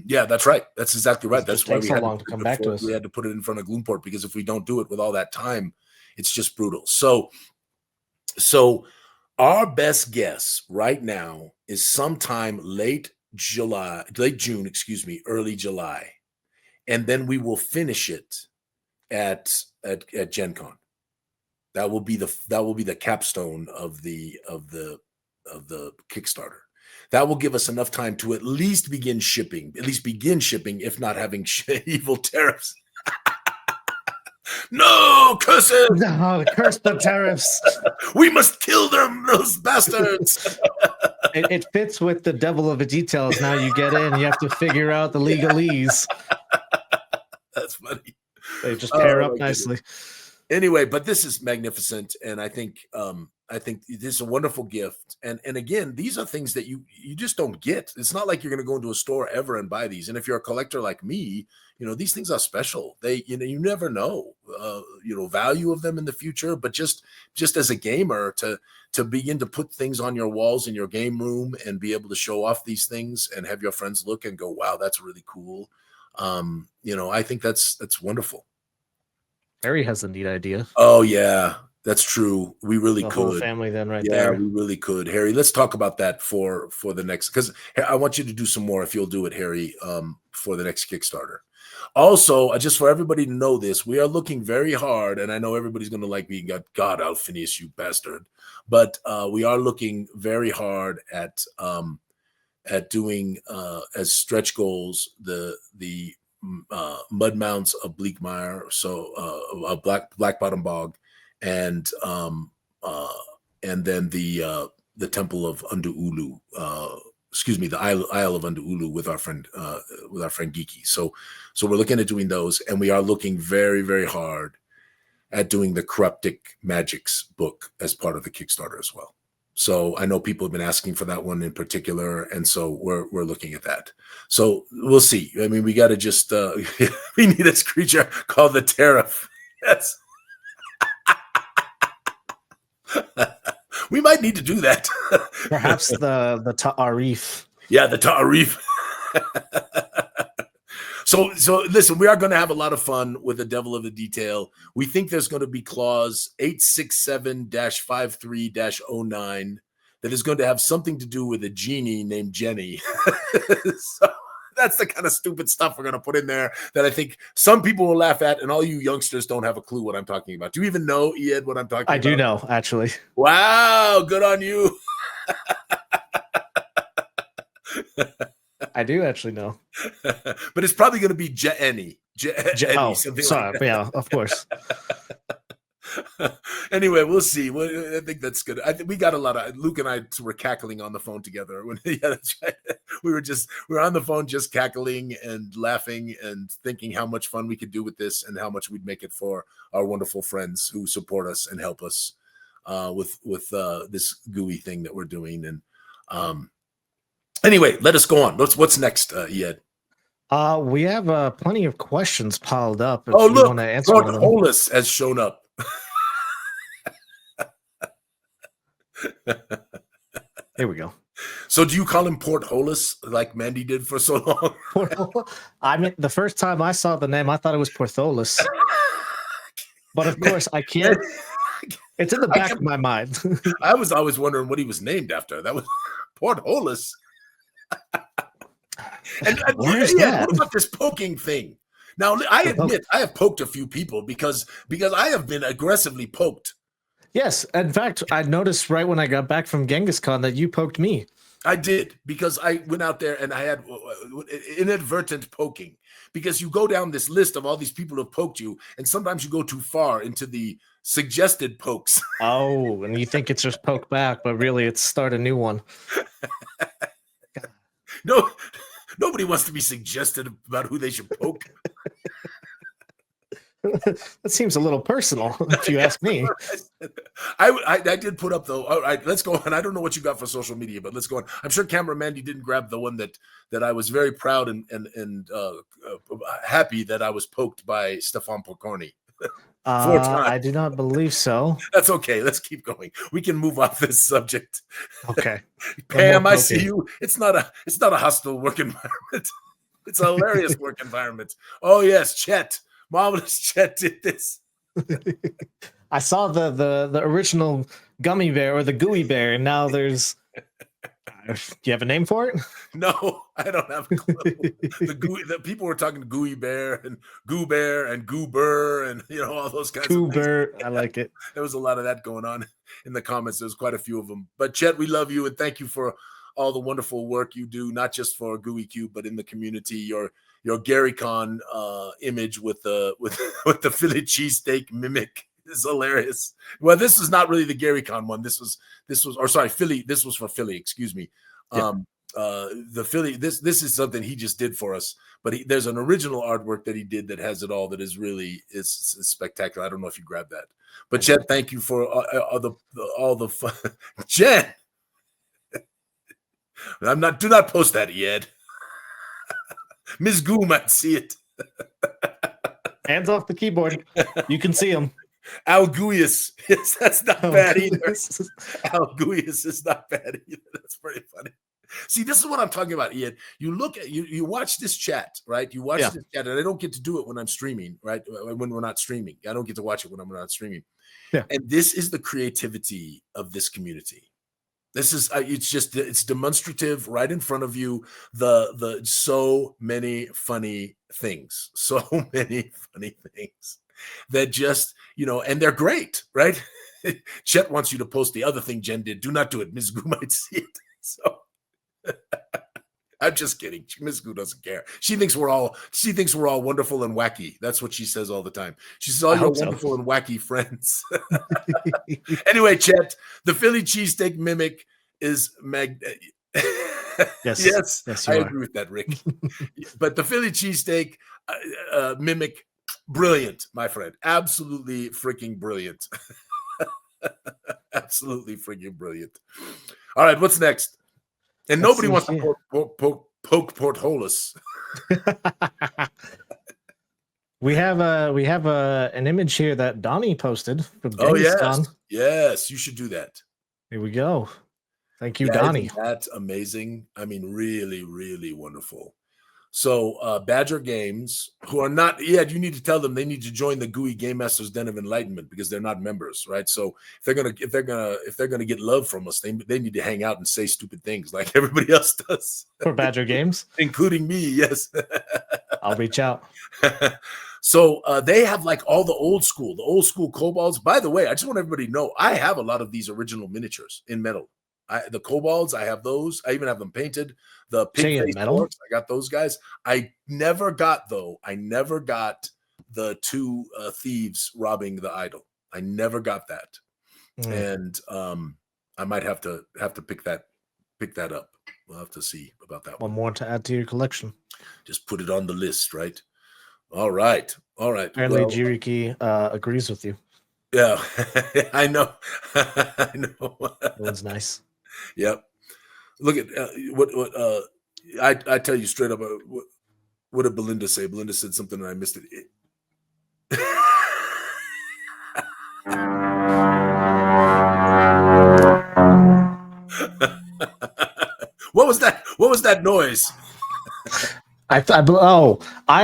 Yeah, that's right. That's exactly right. That's why we had to come back to us. We had to put it in front of Gloomport, because if we don't do it with all that time, it's just brutal. So our best guess right now is sometime late June, early July. And then we will finish it at Gen Con. That will be the capstone of the Kickstarter. That will give us enough time to at least begin shipping, if not having evil tariffs. No, curses! No, curse the tariffs. We must kill them, those bastards. It fits with the devil of the details. Now you get in, you have to figure out the legalese. That's funny. They just pair up nicely. Anyway, but this is magnificent, and I think this is a wonderful gift. And again, these are things that you just don't get. It's not like you're going to go into a store ever and buy these. And if you're a collector like me, these things are special. They, you never know, value of them in the future. But just as a gamer, to begin to put things on your walls in your game room and be able to show off these things and have your friends look and go, "Wow, that's really cool." I think that's wonderful. Harry has a neat idea. Oh yeah, that's true. We really could. Whole family then there. Yeah, we really could. Harry, let's talk about that for the next, because I want you to do some more, if you'll do it, Harry, for the next Kickstarter. Also, just for everybody to know this, we are looking very hard, and I know everybody's going to like me. God, Alphinius, you bastard! But we are looking very hard at doing as stretch goals the mud mounts of Bleakmire, so a black bottom bog, and then the Temple of Unduulu, the Isle of Unduulu with our friend Geeky. So we're looking at doing those, and we are looking very, very hard at doing the Corruptic Magics book as part of the Kickstarter as well. So I know people have been asking for that one in particular, and so we're looking at that. So we'll see. I mean, we got to just we need this creature called the Tariff. Yes, we might need to do that. Perhaps the Ta'arif. Yeah, the Ta'arif. So listen, we are going to have a lot of fun with the Devil of the Detail. We think there's going to be clause 867-53-09 that is going to have something to do with a genie named Jenny. So that's the kind of stupid stuff we're going to put in there that I think some people will laugh at, and all you youngsters don't have a clue what I'm talking about. Do you even know, Ed, what I'm talking about? I do know, actually. Wow, good on you. I do actually know. But it's probably going to be Jenny. Sorry. Like yeah, of course. Anyway, we'll see. I think that's good. I think we got a lot of, Luke and I were cackling on the phone together. We were on the phone just cackling and laughing and thinking how much fun we could do with this and how much we'd make it for our wonderful friends who support us and help us with this gooey thing that we're doing. And anyway, let us go on. What's next, Ed? We have plenty of questions piled up. Oh, look, Lord Hollis has shown up. Here we go. So do you call him Port Hollis like Mandy did for so long? I mean, the first time I saw the name, I thought it was Portholus. But of course, I can't. It's in the back of my mind. I was always wondering what he was named after. That was Port Hollis. And what about this poking thing? Now, I admit I have poked a few people because I have been aggressively poked. Yes. In fact, I noticed right when I got back from Genghis Khan that you poked me. I did, because I went out there and I had inadvertent poking, because you go down this list of all these people who have poked you, and sometimes you go too far into the suggested pokes. Oh, and you think it's just poke back, but really it's start a new one. No, nobody wants to be suggested about who they should poke. That seems a little personal, if you ask me. I did put up though. All right, let's go on. I don't know what you got for social media, but let's go on. I'm sure Camera Mandy didn't grab the one that I was very proud and happy that I was poked by Stefan Pocorni. 4 times. I do not believe so. That's okay. Let's keep going. We can move off this subject. Okay. Pam, I see you. It's not a hostile work environment. It's a hilarious work environment. Oh yes, Chet. Marvelous Chet did this. I saw the original gummy bear or the gooey bear, and now there's. Do you have a name for it? No, I don't have a clue. The people were talking Gooey Bear and Goo Bear and Goober and all those kinds of things. I like it. There was a lot of that going on in the comments. There's quite a few of them. But Chet, we love you and thank you for all the wonderful work you do, not just for Gooey Cube, but in the community. Your Gary Con image with the Philly cheesesteak mimic is hilarious. Well, this is not really the Gary Con one. This was Philly. This was for Philly. Excuse me. Yeah. The Philly. This is something he just did for us. But there's an original artwork that he did that has it all. That is really is spectacular. I don't know if you grabbed that. But Jen, thank you for all the fun. Jen, Do not post that yet. Ms. Goo might see it. Hands off the keyboard. You can see him. Alguius. Yes, that's not bad either. Alguius is not bad either. That's pretty funny. See, this is what I'm talking about, Ian. You look at you watch this chat, right? You watch this chat, and I don't get to do it when I'm streaming, right? When we're not streaming. I don't get to watch it when I'm not streaming. Yeah. And this is the creativity of this community. This is it's demonstrative right in front of you. The so many funny things. So many funny things. That just, and they're great, right? Chet wants you to post the other thing Jen did. Do not do it. Ms. Goo might see it. So I'm just kidding. Ms. Goo doesn't care. She thinks we're all wonderful and wacky. That's what she says all the time. She says all your wonderful and wacky friends. Anyway, Chet, the Philly cheesesteak mimic is yes, I agree with that, Rick. But the Philly cheesesteak mimic, brilliant, my friend. Absolutely freaking brilliant. Absolutely freaking brilliant. All right, what's next? And nobody wants to poke Portholus. We have an image here that Donnie posted from yes, you should do that. Here we go. Thank you, Donnie. That's amazing. I mean, really, really wonderful. So Badger Games, who are not yet, you need to tell them they need to join the Gooey Game Masters Den of Enlightenment because they're not members, right? So if they're gonna get love from us, they need to hang out and say stupid things like everybody else does. For Badger Games, including me, yes. I'll reach out. So they have like all the old school kobolds. By the way, I just want everybody to know I have a lot of these original miniatures in metal. The kobolds, I have those. I even have them painted. The pig metal, orcs, I got those guys. I never got the 2 thieves robbing the idol. I never got that, and I might have to pick that up. We'll have to see about that one. One more to add to your collection. Just put it on the list, right? All right. Apparently, Jiriki agrees with you. Yeah, I know. I know. That one's nice. Yep. Look at what I tell you straight up. What did Belinda say? Belinda said something and I missed it. What was that? What was that noise? I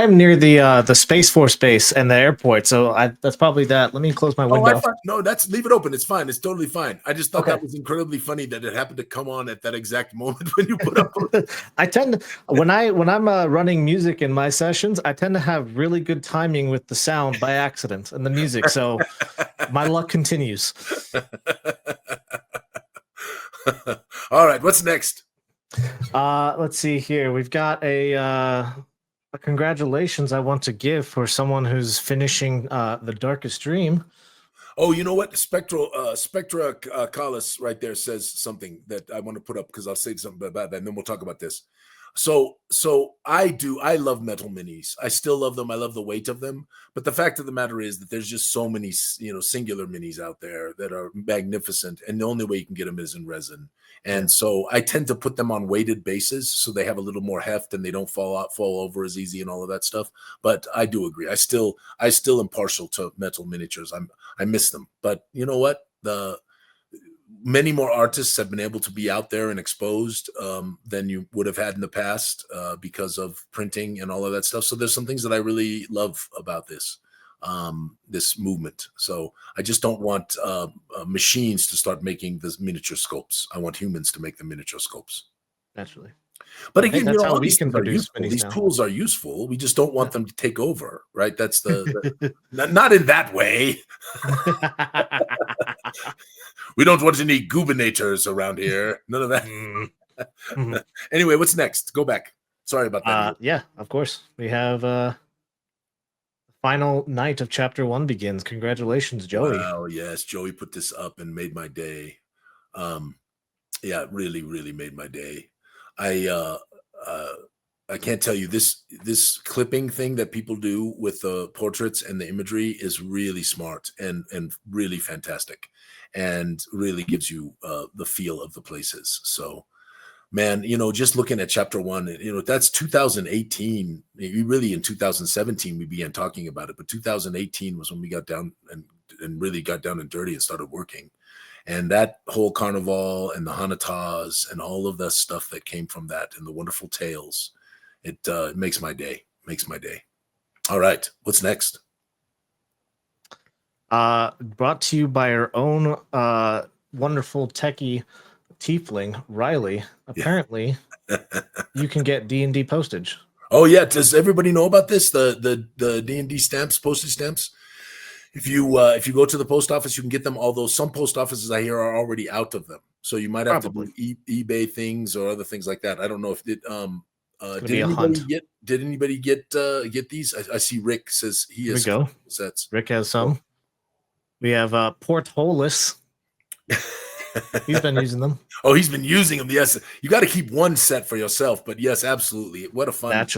am near the Space Force base and the airport, so that's probably that. Let me close my window. Leave it open. It's fine. It's totally fine. I just thought that was incredibly funny that it happened to come on at that exact moment when you put up. I tend to when I'm running music in my sessions, I tend to have really good timing with the sound by accident and the music, so my luck continues. All right, what's next? Let's see here. We've got a congratulations I want to give for someone who's finishing The Darkest Dream. Oh, you know what? Spectra Collis right there says something that I want to put up because I'll say something about that, and then we'll talk about this. So I love metal minis. I still love them. I love the weight of them. But the fact of the matter is that there's just so many, singular minis out there that are magnificent, and the only way you can get them is in resin. And so I tend to put them on weighted bases so they have a little more heft and they don't fall over as easy and all of that stuff. But I do agree. I still am partial to metal miniatures. I miss them. But you know what? Many more artists have been able to be out there and exposed than you would have had in the past because of printing and all of that stuff. So there's some things that I really love about this movement. So I just don't want machines to start making the miniature sculpts. I want humans to make the miniature sculpts. Naturally. But again, that's how all we these can things are produce useful. minis These now. tools are useful. We just don't want them to take over, right? That's not in that way. We don't want any goobinators around here. None of that. Mm-hmm. Anyway, what's next? Go back. Sorry about that. Yeah, of course. We have final night of chapter 1 begins. Congratulations, Joey. Wow, yes. Joey put this up and made my day. Yeah, really, really made my day. I can't tell you this clipping thing that people do with the portraits and the imagery is really smart and really fantastic, and really gives you the feel of the places. So, man, just looking at chapter 1, that's 2018. Really, in 2017 we began talking about it, but 2018 was when we got down and really got down and dirty and started working. And that whole carnival and the Hanatas and all of the stuff that came from that and the wonderful tales, it makes my day. All right, what's next? Brought to you by our own wonderful techie tiefling, Riley. Apparently, you can get D&D postage. Oh yeah, does everybody know about this? The D&D stamps, postage stamps. If you go to the post office, you can get them. Although some post offices I hear are already out of them, so you might have to do eBay things or other things like that. I don't know if did anybody get these? I see Rick says he has sets. Rick has some. We have Portholus. He's been using them. Oh, he's been using them. Yes, you got to keep one set for yourself, but yes, absolutely. What a fun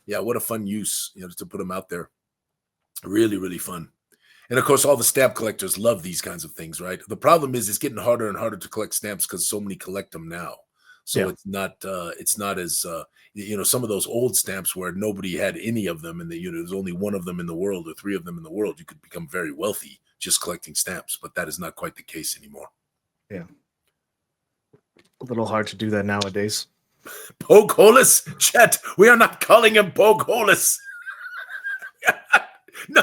what a fun use, to put them out there. Really, really fun. And of course, all the stamp collectors love these kinds of things, right? The problem is it's getting harder and harder to collect stamps because so many collect them now. So it's not as some of those old stamps where nobody had any of them, and there's only one of them in the world or 3 of them in the world. You could become very wealthy just collecting stamps, but that is not quite the case anymore. Yeah, a little hard to do that nowadays. Pokeholus, Chet, we are not calling him Pokeholus. No.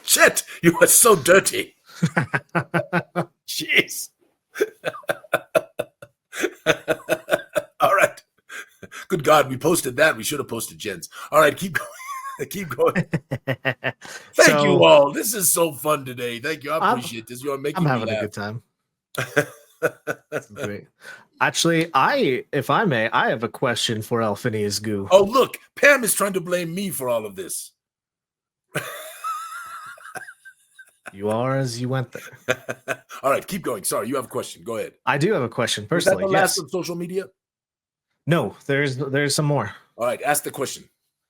Chet, you are so dirty. Jeez. All right. Good God, we posted that. We should have posted Jen's. All right, keep going. Keep going. Thank you all. This is so fun today. Thank you. I appreciate this. You're making me laugh. I'm having a good time. That's great. Actually, if I may, I have a question for Alphinius Goo. Oh, look, Pam is trying to blame me for all of this. You are as you went there. All right, keep going. Sorry, you have a question. Go ahead. I do have a question personally. Is that the last of social media? No, there's some more. All right, ask the question.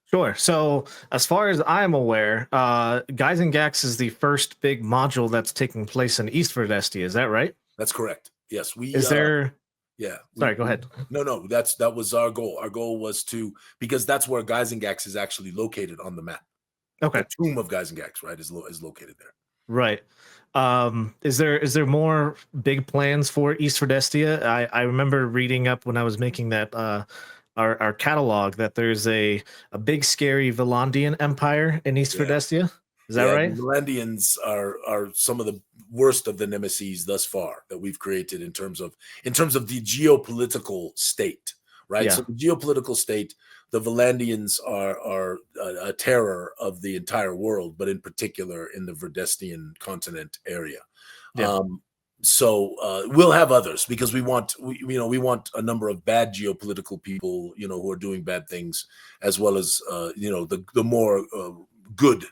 Sure. So, as far as I'm aware, Guys and Gax is the first big module that's taking place in East Verdestia. Is that right? That's correct. Yes. Yeah. Sorry, go ahead. No, that was our goal. Our goal was because that's where Guys and Gax is actually located on the map. Okay. The tomb of Guys and Gax, right, is located there. Right. Is there more big plans for East Verdestia? I remember reading up when I was making that our catalog that there's a big scary Valandian empire in East Verdestia. Is that right? The Valandians are some of the worst of the nemesis thus far that we've created in terms of the geopolitical state, right? So the geopolitical state, the Valandians are a terror of the entire world, but in particular in the Verdestian continent area. we'll have others because we want a number of bad geopolitical people, who are doing bad things, as well as the more good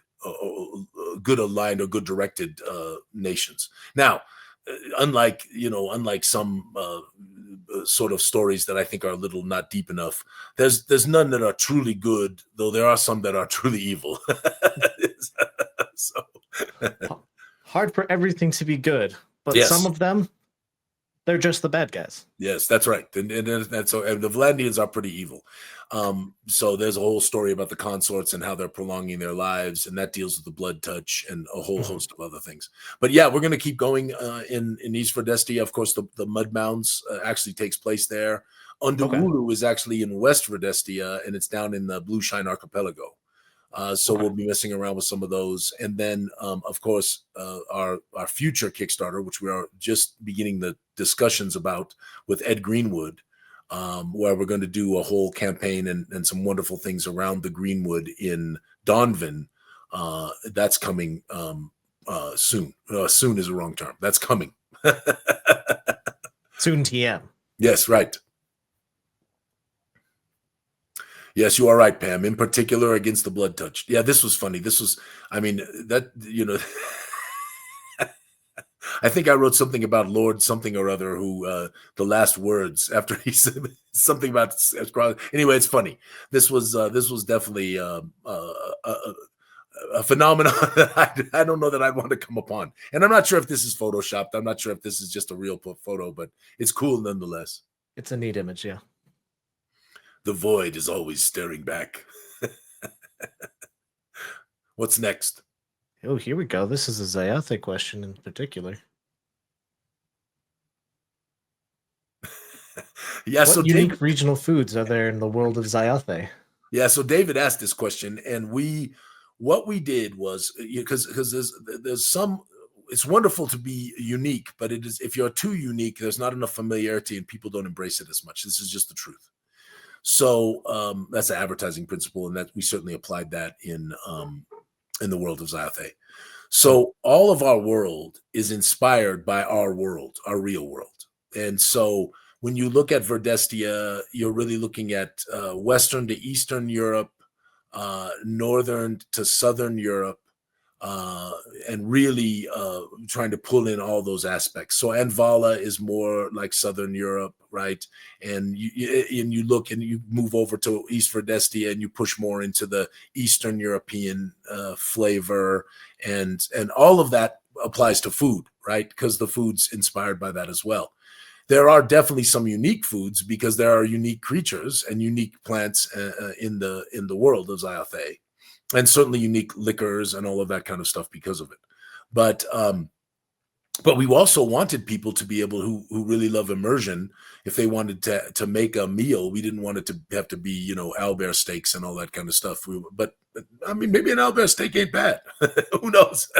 good aligned or good directed nations. Now, unlike some sort of stories that I think are a little not deep enough, there's none that are truly good, though there are some that are truly evil. So hard for everything to be good, but yes. some of them, they're just the bad guys. Yes, that's right. And the Vlandians are pretty evil. So there's a whole story about the consorts and how they're prolonging their lives, and that deals with the blood touch and a whole host of other things. But yeah, we're going to keep going in East Verdestia. Of course, the Mud Mounds actually takes place there. Underulu is actually in West Verdestia, and it's down in the Blue Shine Archipelago. So we'll be messing around with some of those. And then, of course, our future Kickstarter, which we are just beginning the discussions about with Ed Greenwood, where we're going to do a whole campaign and some wonderful things around the Greenwood in Donvin. That's coming soon. Soon is a wrong term. That's coming. Soon TM. Yes, right. Yes, you are right, Pam. In particular, against the blood touch. Yeah, this was funny. This was, I think I wrote something about Lord something or other who the last words after he said something about. Anyway, it's funny. This was definitely a phenomenon that I don't know that I'd want to come upon. And I'm not sure if this is photoshopped. I'm not sure if this is just a real photo, but it's cool nonetheless. It's a neat image, yeah. The void is always staring back. What's next? Oh, here we go. This is a Zyathé question in particular. Yeah, what unique regional foods are there in the world of Zyathé? Yeah, so David asked this question, and what we did was, because there's some. It's wonderful to be unique, but it is, if you're too unique, there's not enough familiarity, and people don't embrace it as much. This is just the truth. So that's an advertising principle, and that we certainly applied that in the world of Zyathé. So all of our world is inspired by our world, our real world. And so when you look at Verdestia, you're really looking at Western to Eastern Europe, Northern to Southern Europe, and really trying to pull in all those aspects. So Anvala is more like Southern Europe, right? And you look and you move over to East Verdestia and you push more into the Eastern European flavor, and all of that applies to food, right? Because the food's inspired by that as well. There are definitely some unique foods because there are unique creatures and unique plants in the world of Zyathé, and certainly unique liquors and all of that kind of stuff because of it. But we also wanted people to be able who really love immersion. If they wanted to make a meal, we didn't want it to have to be owlbear steaks and all that kind of stuff. But I mean, maybe an owlbear steak ain't bad. Who knows?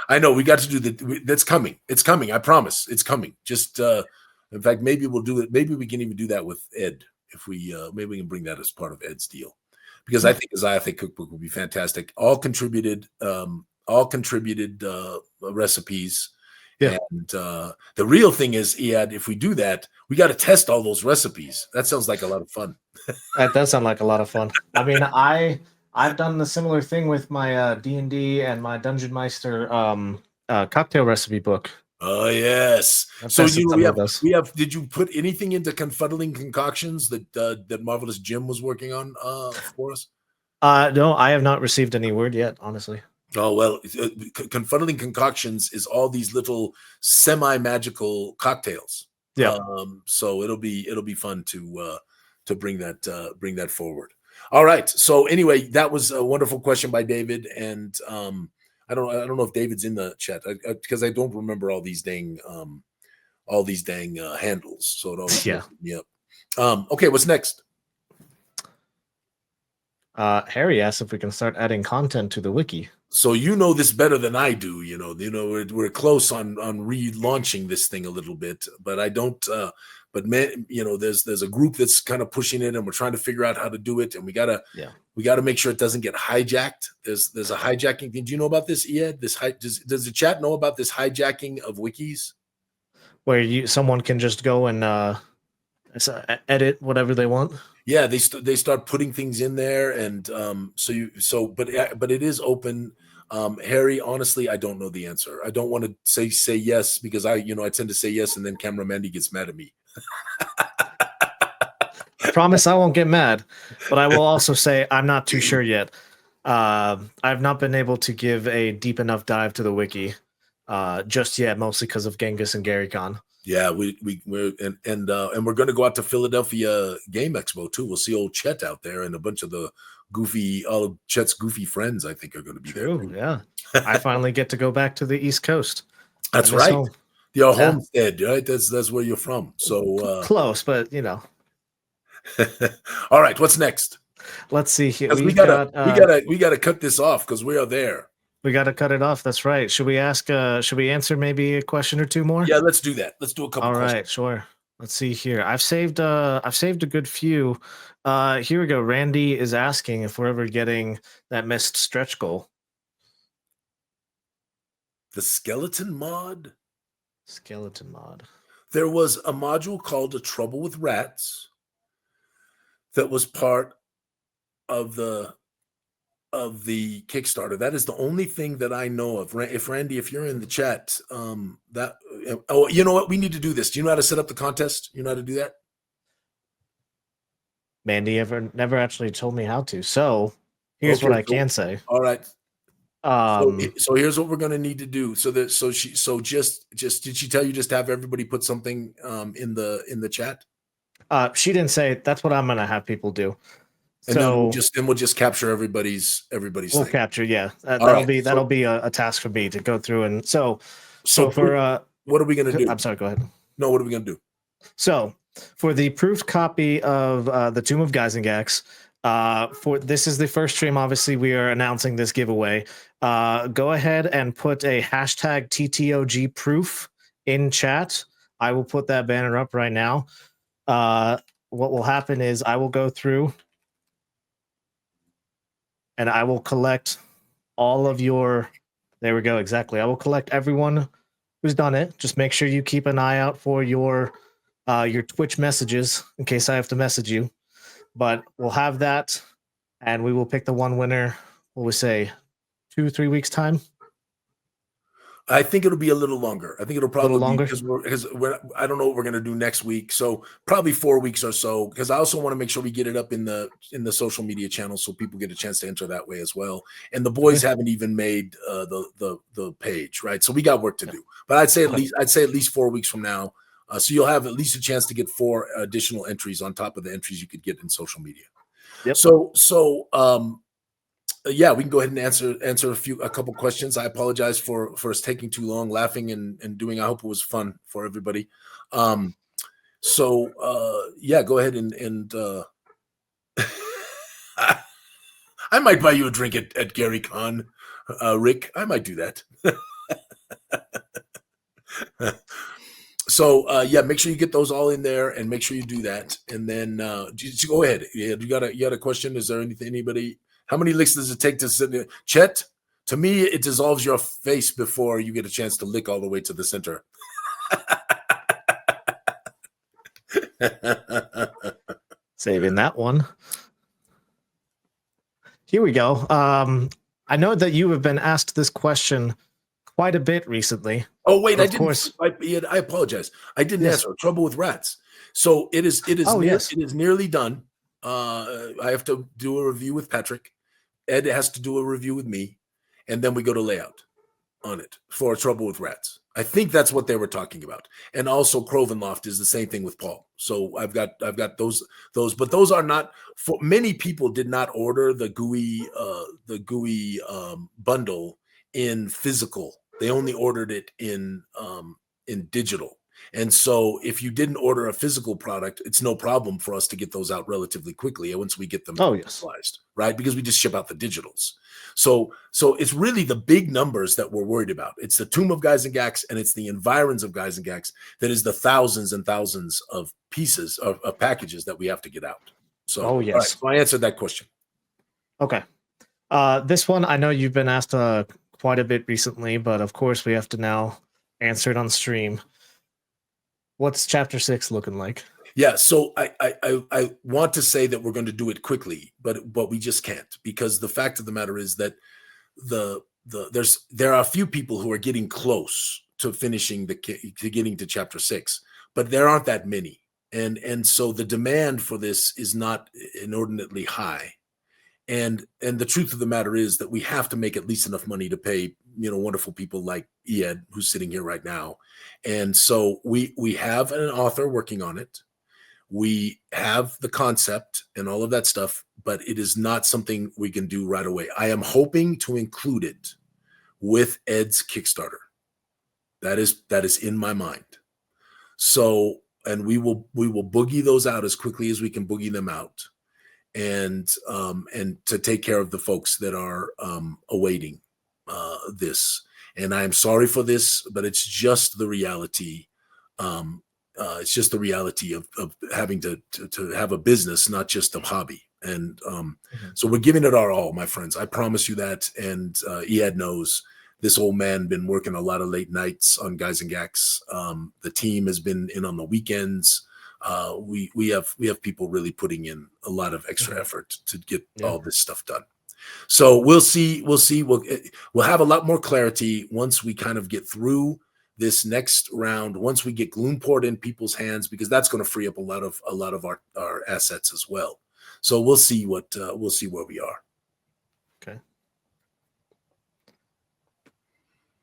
I know we got to do that's coming. It's coming. I promise. It's coming. Just in fact, maybe we'll do it. Maybe we can even do that with Ed if we maybe we can bring that as part of Ed's deal, because I think the Zyathé cookbook would be fantastic. All contributed recipes. Yeah. And the real thing is, Iad, if we do that, we got to test all those recipes. That sounds like a lot of fun. That does sound like a lot of fun. I mean, I've done the similar thing with my D&D and my Dungeon Meister cocktail recipe book. Oh yes. So we have. Did you put anything into Confuddling Concoctions that Marvelous Jim was working on for us? No, I have not received any word yet, honestly. Oh well, Confuddling Concoctions is all these little semi-magical cocktails. Yeah. So it'll be fun to bring that forward. All right. So anyway, that was a wonderful question by David, and I don't know if David's in the chat because I don't remember all these dang handles. So it always yeah. Okay, what's next? Harry asked if we can start adding content to the wiki. So you know this better than I do. We're close on relaunching this thing a little bit, but I don't. But man, there's a group that's kind of pushing it, and we're trying to figure out how to do it, and we gotta make sure it doesn't get hijacked. There's a hijacking thing. Do you know about this, Ed? Does the chat know about this hijacking of wikis? Where someone can just go and edit whatever they want. Yeah, they start putting things in there, and but it is open. Harry, honestly, I don't know the answer. I don't want to say yes because I tend to say yes, and then Camera Mandy gets mad at me. I promise I won't get mad, but I will also say I'm not too sure yet. I've not been able to give a deep enough dive to the wiki just yet, mostly because of Genghis and Gary Con. Yeah, we're going to go out to Philadelphia Game Expo too. We'll see old Chet out there, and a bunch of the Chet's goofy friends, I think, are going to be there. Yeah. I finally get to go back to the East Coast. That's right. Home. Your homestead, right? That's where you're from. So close, but All right, what's next? Let's see here. We gotta cut this off because we are there. We got to cut it off. That's right. Should we answer maybe a question or two more? Yeah, let's do that. Let's do a couple. All right, sure. Let's see here. I've saved a good few. Here we go. Randy is asking if we're ever getting that missed stretch goal. The skeleton mod. Skeleton mod. There was a module called "A Trouble with Rats" that was part of the Kickstarter. That is the only thing that I know of. If Randy, if you're in the chat, you know what? We need to do this. Do you know how to set up the contest? You know how to do that? Mandy never actually told me how to. So here's what I can say. All right. So here's what we're going to need to do. Just did she tell you just have everybody put something in the chat? She didn't say. That's what I'm going to have people do. And then we'll just capture everybody's. We'll capture, yeah. That'll be a task for me to go through, and so for what are we gonna do? I'm sorry. Go ahead. No, what are we gonna do? So for the proofed copy of the Tomb of Gizengax, this is the first stream. Obviously, we are announcing this giveaway. Go ahead and put a hashtag TTOG proof in chat. I will put that banner up right now. What will happen is I will go through. And I will collect all of your. There we go. Exactly. I will collect everyone who's done it. Just make sure you keep an eye out for your Twitch messages in case I have to message you. But we'll have that, and we will pick the one winner. What we say, 2-3 weeks time. I think it'll be a little longer. I think it'll probably be because I don't know what we're gonna do next week. So probably 4 weeks or so. Because I also want to make sure we get it up in the social media channels so people get a chance to enter that way as well. And the boys haven't even made the page, right? So we got work to do. But I'd say at least 4 weeks from now. So you'll have at least a chance to get 4 additional entries on top of the entries you could get in social media. Yep. Yeah, we can go ahead and answer a couple questions. I apologize for us taking too long, laughing and doing. I hope it was fun for everybody. Yeah, go ahead and I might buy you a drink at Gary Con, Rick. I might do that. Yeah, make sure you get those all in there and make sure you do that. And then just go ahead. Yeah, you got a question? Is there anybody? How many licks does it take to sit there? Chet, to me, it dissolves your face before you get a chance to lick all the way to the center. Saving that one. Here we go. I know that you have been asked this question quite a bit recently. Oh, wait, I apologize. I didn't answer. Trouble with Rats. So it is nearly done. I have to do a review with Patrick. Ed has to do a review with me, and then we go to layout on it for Trouble with Rats. I think that's what they were talking about. And also Crovenloft is the same thing with Paul. So I've got those, but those are not for many people did not order the Gooey bundle in physical. They only ordered it in digital. And so if you didn't order a physical product, it's no problem for us to get those out relatively quickly once we get them finalized, right? Because we just ship out the digitals. So it's really the big numbers that we're worried about. It's the Tomb of Guys and Gax, and it's the environs of Guys and Gax that is the thousands and thousands of pieces of packages that we have to get out. So, all right, so I answered that question. Okay. This one, I know you've been asked quite a bit recently, but of course we have to now answer it on stream. What's chapter 6 looking like? Yeah, so I want to say that we're going to do it quickly, but we just can't, because the fact of the matter is that there are a few people who are getting close to finishing to getting to chapter 6, but there aren't that many, and so the demand for this is not inordinately high. And the truth of the matter is that we have to make at least enough money to pay, wonderful people like Ed, who's sitting here right now. And so we have an author working on it. We have the concept and all of that stuff, but it is not something we can do right away. I am hoping to include it with Ed's Kickstarter. That is in my mind. So, and we will boogie those out as quickly as we can boogie them out. And to take care of the folks that are awaiting this. And I am sorry for this, but it's just the reality. It's just the reality of having to have a business, not just a hobby. And so we're giving it our all, my friends. I promise you that. And Ed knows. This old man been working a lot of late nights on Guys and Gax. The team has been in on the weekends. We have people really putting in a lot of extra effort to get all this stuff done. So we'll see. We'll have a lot more clarity once we kind of get through this next round. Once we get Gloomport in people's hands, because that's going to free up a lot of our assets as well. So we'll see where we are. Okay.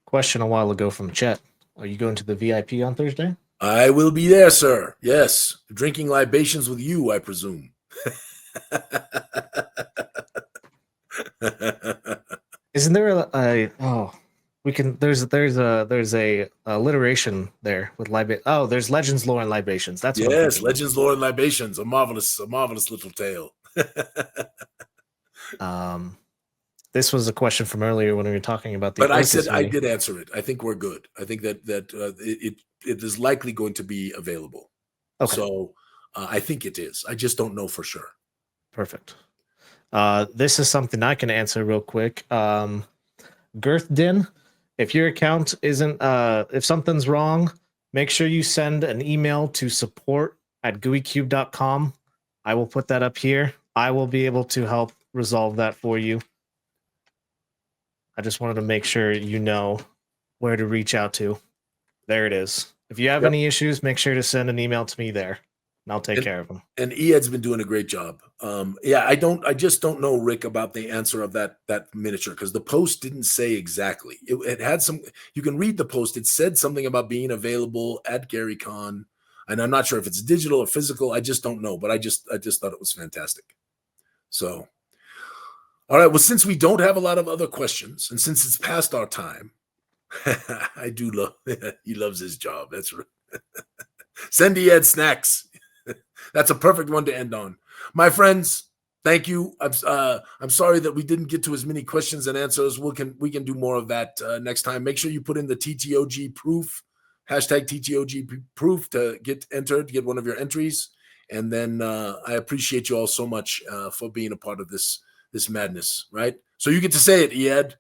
Question a while ago from chat. Are you going to the VIP on Thursday? I will be there, sir. Yes. Drinking libations with you, I presume. Isn't there there's a alliteration there with there's Legends, Lore, and Libations. That's what yes, Legends, Lore, and Libations. A marvelous little tale. This was a question from earlier when we were talking about the. But I said I did answer it. I think we're good. I think that it is likely going to be available. Okay. So I think it is. I just don't know for sure. Perfect. This is something I can answer real quick. Girthdin, if your account isn't, if something's wrong, make sure you send an email to support@gooeycube.com. I will put that up here. I will be able to help resolve that for you. I just wanted to make sure you know where to reach out to. There it is. If you have any issues, make sure to send an email to me there, and I'll take care of them. And Ed's been doing a great job. I just don't know, Rick, about the answer of that miniature, because the post didn't say exactly. It had some. You can read the post. It said something about being available at GaryCon, and I'm not sure if it's digital or physical. I just don't know, but I just thought it was fantastic. So. All right. Well, since we don't have a lot of other questions, and since it's past our time, I do love. He loves his job. That's right. Send Ed snacks. That's a perfect one to end on, my friends. Thank you. I'm sorry that we didn't get to as many questions and answers. We can do more of that next time. Make sure you put in the TTOG proof #TTOG proof to get entered. Get one of your entries, and then I appreciate you all so much for being a part of this madness, right? So you get to say it, Ed.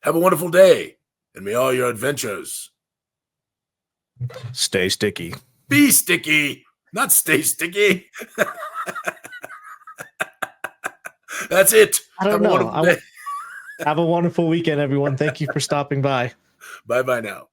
Have a wonderful day, and may all your adventures stay sticky. Be sticky, not stay sticky. That's it. Have a wonderful day. Have a wonderful weekend, everyone. Thank you for stopping by. Bye-bye now.